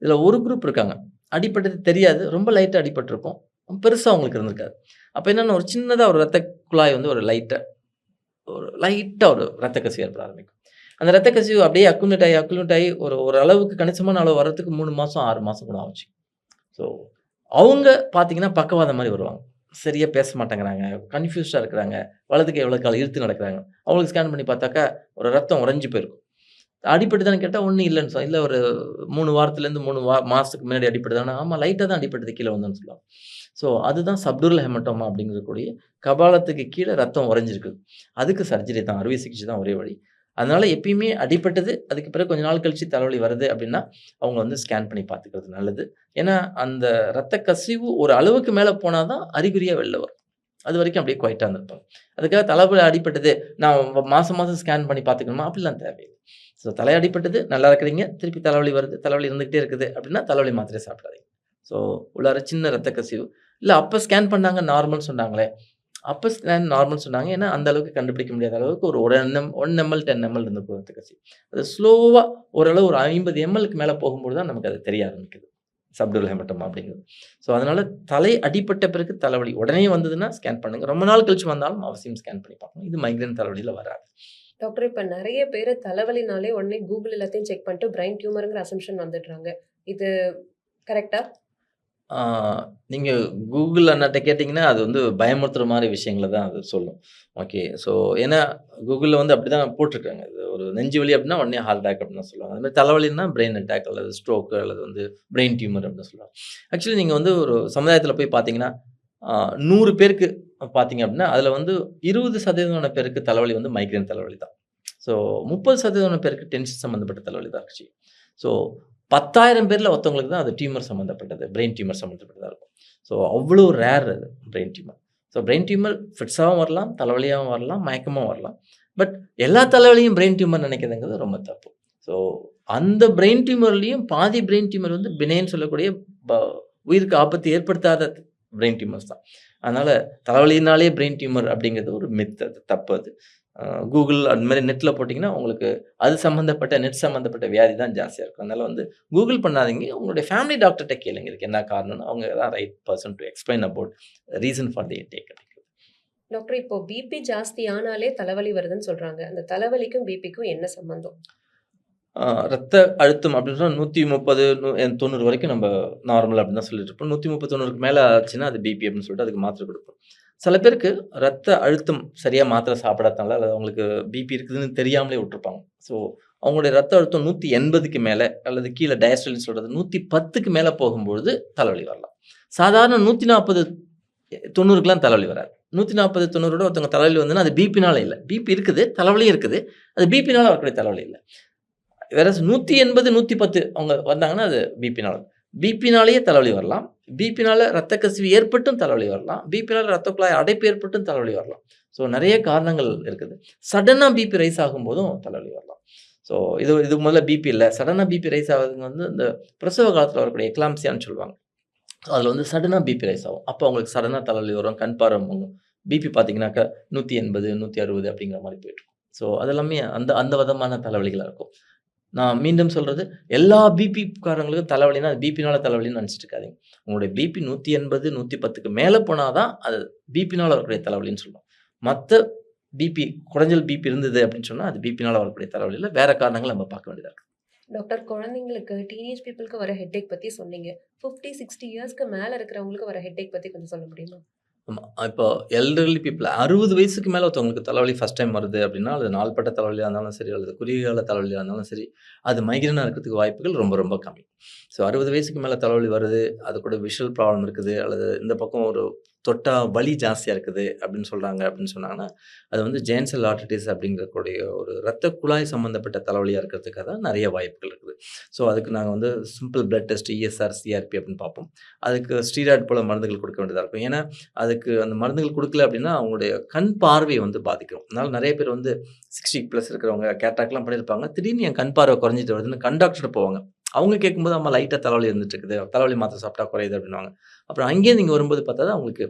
இதில ஒரு குரூப் இருக்காங்க. அடிபட்டது தெரியாது. ரொம்ப லைட்டா அடிபட்டுருக்கும். பெருசா அவங்களுக்கு இருந்திருக்காது. அப்ப என்னன்னா ஒரு சின்னதா ஒரு ரத்த குழாய் வந்து ஒரு லைட்டா ஒரு ரத்த கசிவு ஏற்பட ஆரம்பிக்கும். அந்த ரத்த கசிவு அப்படியே அக்குமுலேட் ஆகி ஒரு அளவுக்கு கணிசமான அளவு வர்றதுக்கு 3 மாசம், 6 மாசம் கூட ஆச்சு. ஸோ அவங்க பார்த்தீங்கன்னா, பக்கவாதம் மாரி வருவாங்க. சரியா பேச மாட்டேங்கிறாங்க. கன்ஃப்யூஸ்டா இருக்கிறாங்க. வலது கை வலது கால் இழுத்து நடக்கிறாங்க. அவங்களுக்கு ஸ்கேன் பண்ணி பார்த்தாக்கா, ஒரு ரத்தம் உறைஞ்சு போயிருக்கும். அடிபட்டுதான்னு கேட்டா, ஒண்ணும் இல்லன்னு இல்ல ஒரு 3 வாரத்துலேருந்து 3 மாசத்துக்கு முன்னாடி அடிபட்டுதான்னா, ஆமா லைட்டா தான் அடிபட்டது கீழ விழுந்தேன்னு சொல்லுவாங்க. ஸோ அதுதான் சப்டூரல் ஹெமட்டோமா அப்படிங்கக்கூடிய கபாலத்துக்கு கீழ ரத்தம் உறைஞ்சிருக்கு. அதுக்கு சர்ஜரி தான். அறுவை சிகிச்சை தான் ஒரே வழி. அதனால எப்பயுமே அடிபட்டது, அதுக்கு பிறகு கொஞ்ச நாள் கழிச்சு தலைவலி வருது அப்படின்னா, அவங்க வந்து ஸ்கேன் பண்ணி பார்த்துக்கிறது நல்லது. ஏன்னா, அந்த ரத்த கசிவு ஒரு அளவுக்கு மேல போனா தான் அறிகுறியா வெளில வரும். அதுவரைக்கும் அப்படியே குவைட்டா இருந்திருப்பாங்க. அதுக்காக தலைவலி அடிபட்டது, நான் மாசம் மாசம் ஸ்கேன் பண்ணி பார்த்துக்கணுமா? அப்படிலாம் தேவையில்ல. ஸோ தலை அடிபட்டது, நல்லா இருக்கிறீங்க. திருப்பி தலைவலி வருது. தலைவலி இருந்துகிட்டே இருக்குது அப்படின்னா, தலைவலி மாத்திரை சாப்பிடாதீங்க. ஸோ உள்ளார சின்ன ரத்த கசிவு. இல்ல அப்ப ஸ்கேன் பண்ணாங்க நார்மல்ன்னு சொன்னாங்களே. அப்ப ஸ்கேன் நார்மல்ன்னு சொன்னாங்க. ஏன்னா, அந்த அளவுக்கு கண்டுபிடிக்க முடியாத அளவுக்கு ஒரு 1 எம்எல், 10 எம்எல் இருந்திருக்கும் ரத்த கசிவு. அது ஸ்லோவா ஓரளவு ஒரு 50 எம்எல்க்கு மேல போகும்போது தான் நமக்கு அது தெரிய ஆரம்பிக்குது. சப்டூரல் ஹெமட்டோமா அப்படிங்கிறது. ஸோ அதனால தலை அடிபட்ட பிறகு தலைவலி உடனே வந்ததுன்னா ஸ்கேன் பண்ணுங்க. ரொம்ப நாள் கழிச்சு வந்தாலும் அவசியம் ஸ்கேன் பண்ணி பார்க்கணும். இது மைக்ரேன் தலைவலியில வராது. டாக்டர் இப்ப நெறைய பேரு தலைவலினாலே உடனே கூகுள் எல்லாத்தையும் செக் பண்ணிட்டு பிரைன் டியூமர்ங்கிற அசம்ப்ஷன் வந்துடுறாங்க. இது கரெக்ட்டா? ஆ நீங்க கூகுள் அண்ணாட்ட கேட்டீங்கன்னா, அது வந்து பயமுறுத்துற மாரி விஷயங்கள தான் அது சொல்லும். ஓகே. ஸோ ஏன்னா கூகுள்ல வந்து அப்படிதான் போட்டிருக்காங்க. இது ஒரு நெஞ்சு வலி அப்படின்னா உடனே ஹார்ட் அட்டாக் அப்படின்னு தான் சொல்லுவாங்க. அதுமாரி தலைவலின்னா பிரெயின் அட்டாக் அல்லது ஸ்ட்ரோக் அல்லது வந்து பிரெயின் டியூமர் அப்படின்னு சொல்லுவாங்க. ஆக்சுவலி நீங்க வந்து ஒரு சமுதாயத்தில போய் பார்த்தீங்கன்னா, 100 பேருக்கு பார்த்தீங்க அப்படின்னா, அதில வந்து 20% பேருக்கு தலைவலி வந்து மைக்ரேன் தலைவலி தான். ஸோ 30% பேருக்கு டென்ஷன் சம்மந்தப்பட்ட தலைவலி தான் இருந்துச்சு. ஸோ 10,000 பேர்ல ஒருத்தவங்களுக்கு தான் அது டியூமர் சம்மந்தப்பட்டது. பிரெயின் டியூமர் சம்மந்தப்பட்டதா இருக்கும். ஸோ அவ்ளோ ரேர் அது brain tumour. So brain tumour ஃபிட்ஸாவும் வரலாம், தலைவலியாவும் வரலாம், மயக்கமாவும் வரலாம். பட் எல்லா தலைவலியும் பிரெயின் டியூமர் நினைக்கிறதுங்கிறது ரொம்ப தப்பு. ஸோ அந்த பிரெயின் டியூமர்லயும் பாதி பிரெயின் டியூமர் வந்து பினைன்னு சொல்லக்கூடிய ப உயிருக்கு ஆபத்து ஏற்படுத்தாத பிரெயின் டியூமர்ஸ் தான். அதனால தலைவலினாலே பிரெயின் டியூமர் அப்படிங்கிறது ஒரு மித் அது. தப்பு அது. கூகுள் அந்த மாரி நெட்ல போட்டீங்கன்னா, உங்களுக்கு அது சம்மந்தப்பட்ட நெட் சம்மந்தப்பட்ட வியாதி தான் ஜாஸ்தியா இருக்கும். அதனால வந்து கூகுள் பண்ணாதீங்க. உங்களுடைய ஃபேமிலி டாக்டர்ட்ட கேளுங்க. இதுக்கு என்ன காரணம்னு. அவங்க தான் right person to explain about reason for the headache. Doctor இப்போ பிபி ஜாஸ்தி ஆனாலே தலைவலி வருதுன்னு சொல்றாங்க. அந்த தலைவலிக்கும் பிபிக்கும் என்ன சம்பந்தம்? ரத்த அழுத்தம் அப்படின்னா 130 90 வரைக்கும் நம்ம நார்மல் அப்படின்னு தான் சொல்லிட்டு இருப்போம். 130, 90க்கு மேல ஆச்சுன்னா அது பிபி அப்படின்னு சொல்லிட்டு அதுக்கு மாத்திரை குடுப்போம். சில பேருக்கு ரத்த அழுத்தம் சரியா மாத்திரை சாப்பிடாதனால, அல்லது அவங்களுக்கு பிபி இருக்குதுன்னு தெரியாமலே விட்டுருப்பாங்க. ஸோ அவங்களுடைய ரத்த அழுத்தம் 180க்கு மேல அல்லது கீழ டயஸ்டோலின்னு சொல்றது 110க்கு மேல போகும்பொழுது தலைவலி வரலாம். சாதாரண 140, 90க்குலாம் தலைவலி வராது. 140, 90ஓட ஒருத்தவங்க தலைவலி வந்ததுன்னா அது பிபினால இல்ல. பிபி இருக்குது, தலைவலியும் இருக்குது. அது பிபினால வரக்கூடிய தலைவலி இல்ல. வேறஸ் 180, 110 அவங்க வந்தாங்கன்னா, அது பிபினால. பிபினாலேயே தலைவலி வரலாம். பிபினால ரத்த கசிவு ஏற்பட்டும் தலைவலி வரலாம். பிபினால ரத்த குழாய் அடைப்பு ஏற்பட்டும் தலைவலி வரலாம். ஸோ நெறைய காரணங்கள் இருக்குது. சடனா பிபி ரைஸ் ஆகும்போதும் தலைவலி வரலாம். ஸோ இது முதல்ல பிபி இல்ல. சடனா பிபி ரைஸ் ஆகுறதுங்க வந்து இந்த பிரசவ காலத்தில வரக்கூடிய எக்லாம்ப்சியான்னு சொல்லுவாங்க. அதில வந்து சடனா பிபி ரைஸ் ஆகும். அப்போ அவங்களுக்கு சடனா தலைவலி வரும். கண் பார்வை மங்கும். பிபி பார்த்தீங்கன்னாக்கா 180, 160 அப்படிங்கிற மாரி போயிட்டுருக்கும். ஸோ அதெல்லாமே அந்த அந்த விதமான தலைவலிகளா இருக்கும். நான் மீண்டும் சொல்றது, எல்லா பிபிக்காரங்களுக்கும் தலைவலின்னா, அது பிபினால தலைவலின்னு நெனச்சுட்டு இருக்காதீங்க. உங்களுடைய பிபி 180, 110க்கு மேல போனா தான், அது பிபினால வரக்கூடிய தலைவலின்னு சொல்லுவோம். மத்த பிபி குறைஞ்சல் பிபி இருந்தது அப்படின்னு சொன்னா, அது பிபினால வரக்கூடிய தலைவலி இல்ல. வேற காரணங்கள் நம்ம பார்க்க வேண்டியதா இருக்கு. டாக்டர் குழந்தைங்களுக்கு, டீனேஜ் பீப்பிள்க்கு வர ஹெட்டேக் பத்தி சொன்னீங்க. 50, 60 இயர்ஸ்க்கு மேல இருக்கிறவங்களுக்கு வர ஹெட்டேக் பத்தி கொஞ்சம் சொல்ல முடியுமா? ஆமா. இப்போ எல்டர்லி பீப்பிள் 60 வயசுக்கு மேல ஒருத்தவங்களுக்கு தலைவலி ஃபர்ஸ்ட் டைம் வருது அப்படின்னா, அது நாள்பட்ட தலைவலியா இருந்தாலும் சரி, அல்லது குறுகிய கால தலைவலியா இருந்தாலும் சரி, அது மைக்ரேனா இருக்கிறதுக்கு வாய்ப்புகள் ரொம்ப ரொம்ப கம்மி. ஸோ 60 வயசுக்கு மேல தலைவலி வருது, அது கூட விஷுவல் ப்ராப்ளம் இருக்குது, அல்லது இந்த பக்கம் ஒரு தொட்டா வலி ஜாஸ்தியா இருக்குது அப்படின்னு சொல்றாங்க அப்படின்னு சொன்னாங்கன்னா, அது வந்து ஜெயன்ட் செல் ஆர்டரிட்டிஸ் அப்படிங்கக்கூடிய ஒரு இரத்த குழாய் சம்மந்தப்பட்ட தலைவலியா இருக்கிறதுக்காக தான் நெறைய வாய்ப்புகள் இருக்குது. ஸோ அதுக்கு நாங்க வந்து simple blood test ESR, CRP அப்படின்னு பார்ப்போம். அதுக்கு ஸ்டீராய்டு போல மருந்துகள் குடுக்க வேண்டியதா இருக்கும். ஏன்னா, அதுக்கு அந்த மருந்துகள் குடுக்கல அப்படின்னா, அவங்களுடைய கண் பார்வை வந்து பாதிக்கும். அதனால நெறைய பேர் வந்து 60 பிளஸ் இருக்கிறவங்க கேட்ராக்ட்லாம் பண்ணியிருப்பாங்க. திடீர்னு என் கண் பார்வை குறைஞ்சிட்டு வருதுன்னு கண் டாக்டர்ட்ட போவாங்க. அவங்க கேட்கும்போது, "ஆமா லைட்டா தலைவலி இருந்துட்டு இருக்குது. தலைவலி மாத்திரை சாப்பிட்டா குறையுது" அப்படின்னுவாங்க. அப்புறம் அங்கேருந்து இங்க வரும்போது பார்த்தா தான் அவங்களுக்கு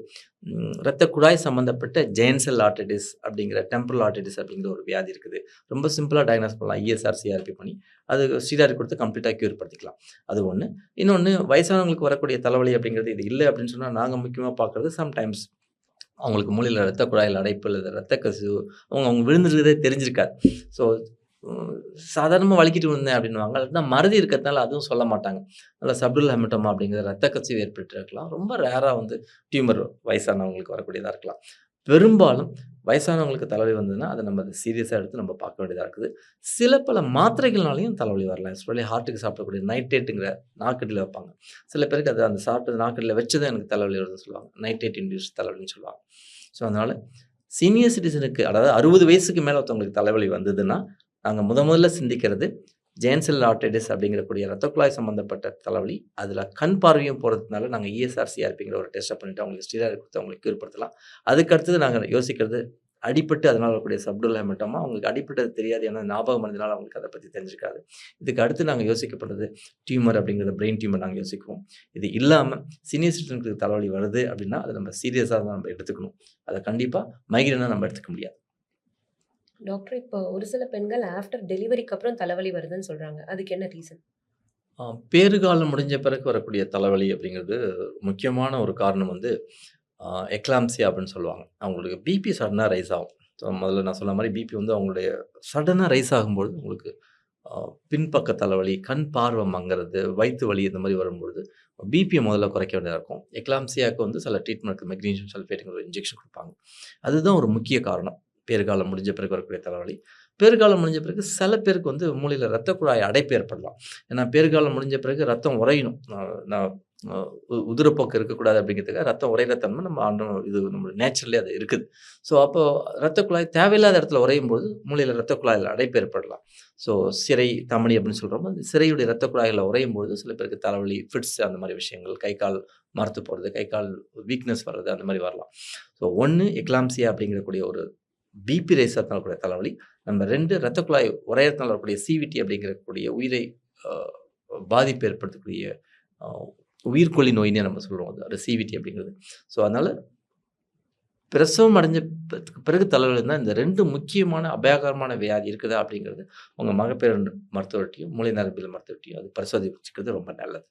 இரத்த குழாய் சம்மந்தப்பட்ட ஜெயன்ட் செல் ஆர்டரிட்டிஸ் அப்படிங்கிற டெம்பரல் ஆர்டரிட்டிஸ் அப்படிங்கிற ஒரு வியாதி இருக்குது. ரொம்ப சிம்பிளா டயக்னோஸ் பண்ணலாம். இஎஸ்ஆர், சிஆர்பி பண்ணி, அது ஸ்டீராய்டு குடுத்து கம்ப்ளீட்டா கியூர் படுத்திக்கலாம். அது ஒண்ணு. இன்னொன்னு வயசானவங்களுக்கு வரக்கூடிய தலைவலி அப்படிங்கிறது இது இல்ல அப்படின்னு சொன்னா, நாங்க முக்கியமா பார்க்குறது சம்டைம்ஸ் அவங்களுக்கு மூளையில இரத்த குழாயில அடைப்பு அல்லது இரத்த கசிவு, அவங்க அவங்க விழுந்திருக்கிறதே தெரிஞ்சிருக்காது. ஸோ சாதாரணமா வலிக்கிட்டு விழுந்தேன் அப்படின்னுவாங்க. இல்லாட்டினா மறதி இருக்கிறதுனால அதுவும் சொல்ல மாட்டாங்க. அதில சப்டுல் ஹெமட்டோமா அப்படிங்கிற இரத்த கசிவு ஏற்பட்டிருக்கலாம். ரொம்ப ரேரா வந்து டியூமர் வயசானவங்களுக்கு வரக்கூடியதா இருக்கலாம். பெரும்பாலும் வயசானவங்களுக்கு தலைவலி வந்ததுன்னா, அத நம்ம சீரியஸா எடுத்து நம்ம பார்க்க வேண்டியதா இருக்குது. சில பல மாத்திரைகள்னாலயும் தலைவலி வரலாம். எஸ்பெஷலி ஹார்ட்டுக்கு சாப்பிடக்கூடிய நைட்ரேட்டுங்கிற நாக்கடியில வைப்பாங்க. சில பேருக்கு அது அந்த சாப்பிட்டது நாக்கடியில வச்சதும் எனக்கு தலைவலி வருதுன்னு சொல்லுவாங்க. நைட்ரேட் இன்டியூஸ்ட் தலைவலின்னு சொல்லுவாங்க. ஸோ அதனால சீனியர் சிட்டிசனுக்கு அதாவது 60 வயசுக்கு மேல ஒருத்தவங்களுக்கு தலைவலி வந்ததுன்னா, நாங்க முதல்ல சிந்திக்கிறது ஜெயன்ட் செல் ஆர்டரிட்டிஸ் அப்படிங்கிறக்கூடிய இரத்த குழாய் சம்மந்தப்பட்ட தலைவலி. அதில கண் பார்வையும் போறதுனால நாங்க இஎஸ்ஆர், சிஆர்பிங்கிற ஒரு டெஸ்ட்ட பண்ணிட்டு அவங்களுக்கு ஸ்டீராய்டு குடுத்து அவங்களுக்கு கியூர் படுத்தலாம். அதுக்கு அடுத்தது நாங்க யோசிக்கிறது அடிபட்டு அதனால வரக்கூடிய சப்டுல் ஹெமட்டோமா. அவங்களுக்கு அடிபட்டது தெரியாது. ஏன்னா ஞாபக மறதினால அவங்களுக்கு அத பத்தி தெரிஞ்சிருக்காது. இதுக்கு அடுத்து நாங்க யோசிக்கப்படுறது டியூமர் அப்படிங்கிறது பிரெயின் டியூமர் நாங்க யோசிக்குவோம். இது இல்லாம சீனியர் சிட்டிசனுக்கு தலைவலி வருது அப்படின்னா, அத நம்ம சீரியஸா தான் நம்ம எடுத்துக்கணும். அத கண்டிப்பா மைக்ரேனா நம்ம எடுத்துக்க முடியாது. டாக்டர் இப்போ ஒரு சில பெண்கள் ஆஃப்டர் டெலிவரிக்கு அப்புறம் தலைவலி வருதுன்னு சொல்றாங்க. அதுக்கு என்ன ரீசன்? ஆ பேறுகாலம் முடிஞ்ச பிறகு வரக்கூடிய தலைவலி அப்படிங்கிறது முக்கியமான ஒரு காரணம் வந்து ஆ எக்லாம்ப்சியா அப்படின்னு சொல்லுவாங்க. அவங்களுக்கு பிபி சடனா ரைஸ் ஆகும். ஸோ முதல்ல நான் சொன்ன மாரி பிபி வந்து அவங்களுடைய சடனா ரைஸ் ஆகும்பொழுது உங்களுக்கு ஆ பின்பக்க தலைவலி, கண் பார்வை மங்குறது, வயித்து வலி இந்த மாரி வரும்பொழுது பிபிய முதல்ல குறைக்க வேண்டியதா இருக்கும். எக்லாம்ப்சியாக்கு வந்து சில ட்ரீட்மெண்ட் இருக்கு. மெக்னீசியம் சல்ஃபேட்ங்கிற ஒரு இன்ஜெக்ஷன் குடுப்பாங்க. அதுதான் ஒரு முக்கிய காரணம். பேறுகாலம் முடிஞ்ச பிறகு வரக்கூடிய தலைவலி. பேறுகாலம் முடிஞ்ச பிறகு சில பேருக்கு வந்து மூளையில இரத்த குழாய் அடைப்பு ஏற்படலாம். ஏன்னா பேறுகாலம் முடிஞ்ச பிறகு ரத்தம் உறையணும். நான் அ உதிரப்போக்கு இருக்கக்கூடாது அப்படிங்கிறதுக்காக ரத்தம் உறையிற தன்மை நம்ம இது நம்ம நேச்சுரலி அது இருக்குது. ஸோ அப்போ இரத்த குழாய் தேவையில்லாத இடத்துல உறையும்போது மூளையில இரத்த குழாயில அடைப்பு ஏற்படலாம். ஸோ சிரை தமனி அப்படின்னு சொல்றோம். அந்த சிரையுடைய இரத்த குழாய்ல உறையும்பொழுது சில பேருக்கு தலைவலி, ஃபிட்ஸ் அந்த மாரி விஷயங்கள், கை, கால் மரத்து போறது, கை, கால் வீக்னஸ் வர்றது அந்த மாரி வரலாம். ஸோ 1 எக்லாம்ப்சியா அப்படிங்கக்கூடிய ஒரு பிபி ரைஸ் ஆகுறதுனால வரக்கூடிய தலைவலி. நம்பர் 2 இரத்த குழாய் உறையறதுனால வரக்கூடிய சிவிடி அப்படிங்கக்கூடிய உயிரை அ பாதிப்பு ஏற்படுத்தக்கூடிய அ உயிர்க்கொல்லி நோயின்னே நம்ம சொல்லுவோம். அது சிவிடி அப்படிங்கிறது. ஸோ அதனால பிரசவம் அடைஞ்ச பிறகு தலைவலி இருந்தா இந்த 2 முக்கியமான அபாயகரமான வியாதி இருக்குதா அப்படிங்கிறது உங்க மகப்பேறு மருத்துவர்ட்டயும், மூளை நரம்பியல் மருத்துவர்ட்டயும் அது பரிசோதிச்சுக்கிறது ரொம்ப நல்லது.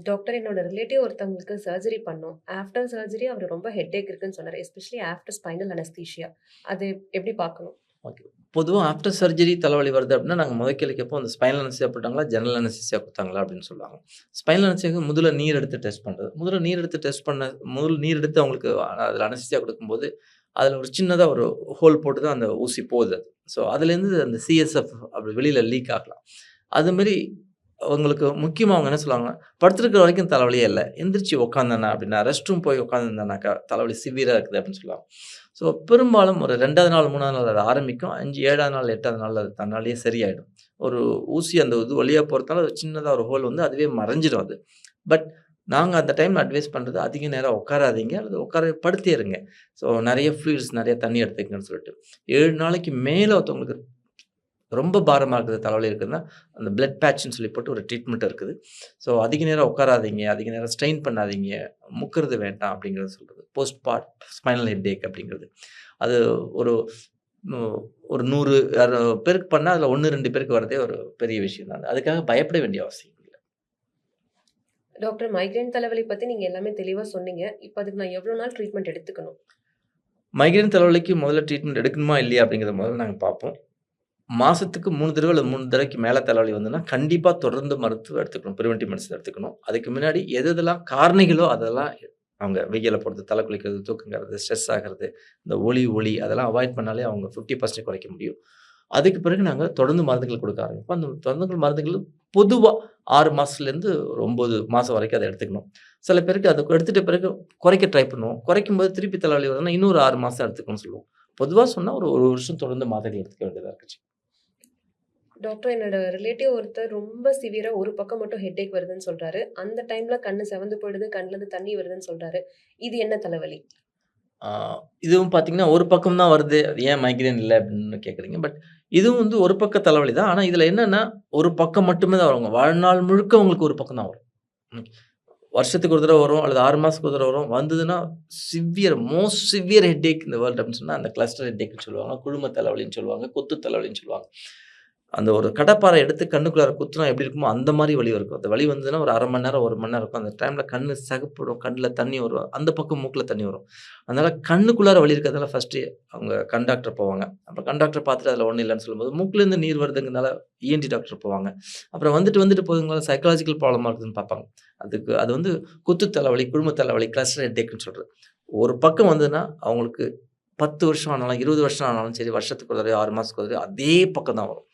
டாக்டர் என்னோட ரிலேட்டிவ் ஒருத்தவங்களுக்கு சர்ஜரி பண்ணோம். ஆஃப்டர் சர்ஜரி அவரு ரொம்ப ஹெட்டேக் இருக்குன்னு சொன்னாரு. Especially after spinal anaesthesia. அது எப்படி பார்க்கணும்? ஓகே. பொதுவா ஆஃப்டர் சர்ஜரி தலைவலி வருது அப்படின்னா, நாங்க முதல் கேள்வி கேட்போம். அந்த ஸ்பைனல் அனஸ்தீசியா போட்டாங்களா? ஜெனரல் அனஸ்தீசியா குடுத்தாங்களா? அப்படின்னு சொல்லுவாங்க. ஸ்பைனல் அனஸ்தீசியாக்கு முதல்ல நீர் எடுத்து டெஸ்ட் பண்றது. முதல்ல நீர் எடுத்து அவங்களுக்கு அதில அனஸ்தீசியா குடுக்கும்போது, அதில ஒரு சின்னதா ஒரு ஹோல் போட்டு தான் அந்த ஊசி போகுது அது. ஸோ அதுலேருந்து அந்த சிஎஸ்எஃப் அப்படி வெளியில லீக் ஆகலாம். அதுமாரி அவங்களுக்கு முக்கியமா அவங்க என்ன சொல்லுவாங்க, "படுத்திருக்கிற வரைக்கும் தலைவலியே இல்ல. எந்திரிச்சு உட்காந்தேனா அப்படின்னா, ரெஸ்ட் ரூம் போய் உட்காந்துருந்தேனாக்கா, தலைவலி சிவியரா இருக்குது" அப்படின்னு சொல்லுவாங்க. ஸோ பெரும்பாலும் ஒரு 2வது நாள், 3வது நாள் அது ஆரம்பிக்கும். 5, 7வது நாள், 8வது நாள்ல அது தன்னாலேயே சரியாயிடும். ஒரு ஊசி அந்த இது வழியா போறதுனால ஒரு சின்னதா ஒரு ஹோல் வந்து அதுவே மறைஞ்சிடும் அது. பட் நாங்க அந்த டைம்ல அட்வைஸ் பண்றது அதிக நேரம் உட்காராதீங்க அல்லது படுத்தே இருங்க. ஸோ நெறைய ஃப்ளூயிட்ஸ் நெறைய தண்ணீ எடுத்துக்கங்கன்னு சொல்லிட்டு. 7 நாளைக்கு மேல ஒருத்தவங்களுக்கு ரொம்ப பாரமா இருக்குது, தலைவலி இருக்குதுன்னா, அந்த பிளட் பேட்ச்ன்னு சொல்லி போட்டு ஒரு ட்ரீட்மெண்ட் இருக்குது. ஸோ அதிக நேரம் உட்காராதீங்க, அதிக நேரம் ஸ்ட்ரெயின் பண்ணாதீங்க, முக்குறது வேண்டாம் அப்படிங்கிறத சொல்றது. போஸ்ட் பார்ட் ஸ்பைனல் ஹெட்டேக் அப்படிங்கிறது. அது ஒரு நு ஒரு 100 பேருக்கு பண்ணா அதில 1, 2 பேருக்கு வரதே ஒரு பெரிய விஷயம் தான். அதுக்காக பயப்பட வேண்டிய அவசியம் இல்ல. டாக்டர் மைக்ரேன் தலைவலி பத்தி நீங்க எல்லாமே தெளிவா சொன்னீங்க. இப்ப அதுக்கு நான் எவ்வளோ நாள் ட்ரீட்மெண்ட் எடுத்துக்கணும்? மைக்ரேன் தலைவலிக்கு முதல்ல ட்ரீட்மெண்ட் எடுக்கணுமா இல்லையா அப்படிங்கிறத முதல்ல நாங்க பார்ப்போம். மாசத்துக்கு 3 தடவ இல்ல 3 தடவைக்கு மேல தலைவலி வந்ததுன்னா, கண்டிப்பா தொடர்ந்து மருத்துவம் எடுத்துக்கணும். பிரிவென்டிவ் மெடிசின் எடுத்துக்கணும். அதுக்கு முன்னாடி எதெல்லாம் காரணிகளோ அதெல்லாம் அவங்க வெயில்ல போறது, தலை குளிக்கிறது, தூக்கங்கிறது, ஸ்ட்ரெஸ் ஆகுறது, இந்த ஒளி அதெல்லாம் அவாய்ட் பண்ணாலே அவங்க 50% குறைக்க முடியும். அதுக்கு பிறகு நாங்க தொடர்ந்து மருந்துகள் கொடுக்க ஆரம்பிப்போம். அந்த தொடர்ந்து மருந்துகள் பொதுவா 6 மாசத்துலேருந்து ஒரு 9 மாசம் வரைக்கும் அத எடுத்துக்கணும். சில பேருக்கு அத எடுத்துட்ட பிறகு குறைக்க ட்ரை பண்ணுவோம். குறைக்கும்போது திருப்பி தலைவலி வருதுன்னா, இன்னும் ஒரு 6 மாசம் எடுத்துக்கணும்னு சொல்லுவோம். பொதுவா சொன்னா ஒரு 1 வருஷம் தொடர்ந்து மாத்திரைகள் எடுத்துக்க வேண்டியதா இருக்கு. டாக்டர் என்னோட ரிலேட்டிவ் ஒருத்தர் ரொம்ப சிவியரா ஒரு பக்கம் மட்டும் ஹெட்டேக் வருதுன்னு சொல்றாரு. அந்த டைம்ல கண்ணு சிவந்து போயிடுது, கண்லேருந்து தண்ணி வருதுன்னு சொல்றாரு. இது என்ன தலைவலி? ஆ இதுவும் பார்த்தீங்கன்னா, ஒரு பக்கம் தான் வருது. அது ஏன் மைக்ரேன் இல்ல அப்படின்னு கேட்குறீங்க. பட் இதுவும் வந்து ஒரு பக்க தலைவலி தான். ஆனா இதில என்னன்னா, ஒரு பக்கம் மட்டுமே தான் வருங்க. வாழ்நாள் முழுக்க உங்களுக்கு ஒரு பக்கம் தான் வரும். ம். வருஷத்துக்கு ஒரு தடவ வரும் அல்லது 6 மாசத்துக்கு ஒரு தடவ வரும். வந்ததுன்னா most severe headache in the world அப்படின்னு சொன்னா, அந்த கிளஸ்டர் ஹெட்டேக்ன்னு சொல்லுவாங்க. குழும தலைவலின்னு சொல்லுவாங்க. கொத்து தலைவலின்னு சொல்லுவாங்க. அந்த ஒரு கடப்பாரை எடுத்து கண்ணுக்குள்ளார குத்துனா எப்படி இருக்குமோ, அந்த மாரி வலி இருக்கும். அந்த வலி வந்ததுன்னா ஒரு 1/2 மணி நேரம், 1 மணி நேரம் இருக்கும். அந்த டைம்ல கண்ணு சிகப்பிடும். கண்ல தண்ணி வரும். அந்த பக்கம் மூக்குல தண்ணி வரும். அதனால கண்ணுக்குள்ளார வலி இருக்கிறதுனால ஃபர்ஸ்ட்டு அவங்க கண் டாக்டர் போவாங்க. அப்புறம் கண் டாக்டர் பார்த்துட்டு அதில ஒண்ணும் இல்லன்னு சொல்லும்போது, மூக்குலேருந்து நீர் வருதுங்கிறதுனால இஎன்டி டாக்டர் போவாங்க. அப்புறம் வந்துட்டு போதுங்களா சைக்காலஜிக்கல் ப்ராப்ளமா இருக்குதுன்னு பார்ப்பாங்க. அது வந்து குத்து தலைவலி, குழும தலைவலி, கிளஸ்டர் ஹெட்டேக்ன்னு சொல்றது. ஒரு பக்கம் வந்ததுன்னா, அவங்களுக்கு 10 வருஷம் ஆனாலும், 20 வருஷம் ஆனாலும் சரி, வருஷத்துக்கு ஒரு தடவை, 6 மாசத்துக்கு ஒரு தடவை அதே பக்கம் தான் வரும்.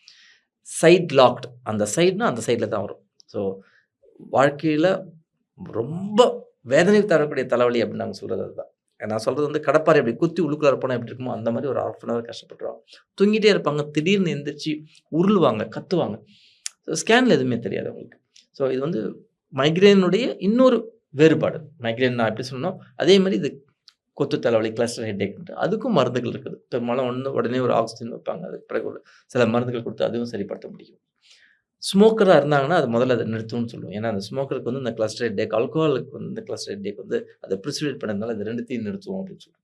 Side locked. அந்த சைட்னா அந்த சைட்ல தான் வரும். ஸோ வாழ்க்கையில ரொம்ப வேதனை தரக்கூடிய தலைவலி அப்படின்னு நாங்க சொல்றது அதுதான். நான் சொல்றது வந்து கடப்பாரை எப்படி குத்தி உள்ளுக்குள்ளார போனா எப்படி இருக்குமோ, அந்த மாரி ஒரு 1/2 அன் ஹவர் கஷ்டப்பட்டுருவாங்க. தூங்கிட்டே இருப்பாங்க. திடீர்னு எந்திரிச்சு உருளுவாங்க, கத்துவாங்க. ஸ்கேன்ல எதுவுமே தெரியாது அவங்களுக்கு. ஸோ இது வந்து மைக்ரேனுடைய இன்னொரு வேறுபாடு. மைக்ரேன் நான் எப்படி சொன்னனோ, அதே மாரி இது கொத்து தலைவலி, கிளஸ்டர் ஹெட்டேக்ன்ட்டு அதுக்கும் மருந்துகள் இருக்குது. பெரும்பாலும் உடனே ஒரு ஆக்ஸிஜன் வைப்பாங்க. அதுக்கு பிறகு ஒரு சில மருந்துகள் குடுத்து அதுவும் சரிப்படுத்த முடியும். ஸ்மோக்கரா இருந்தாங்கன்னா, அது முதல்ல அத நிறுத்தணும்னு சொல்லுவோம். ஏன்னா, அந்த ஸ்மோக்கருக்கு வந்து இந்த கிளஸ்டர் ஹெட்டேக், ஆல்கஹாலுக்கு வந்து இந்த கிளஸ்டர் ஹெட்டேக் வந்து அத பிரிசிபிடேட் பண்ணதுனால இது 2த்தையும் நிறுத்துவோம் அப்படின்னு சொல்லுவோம்.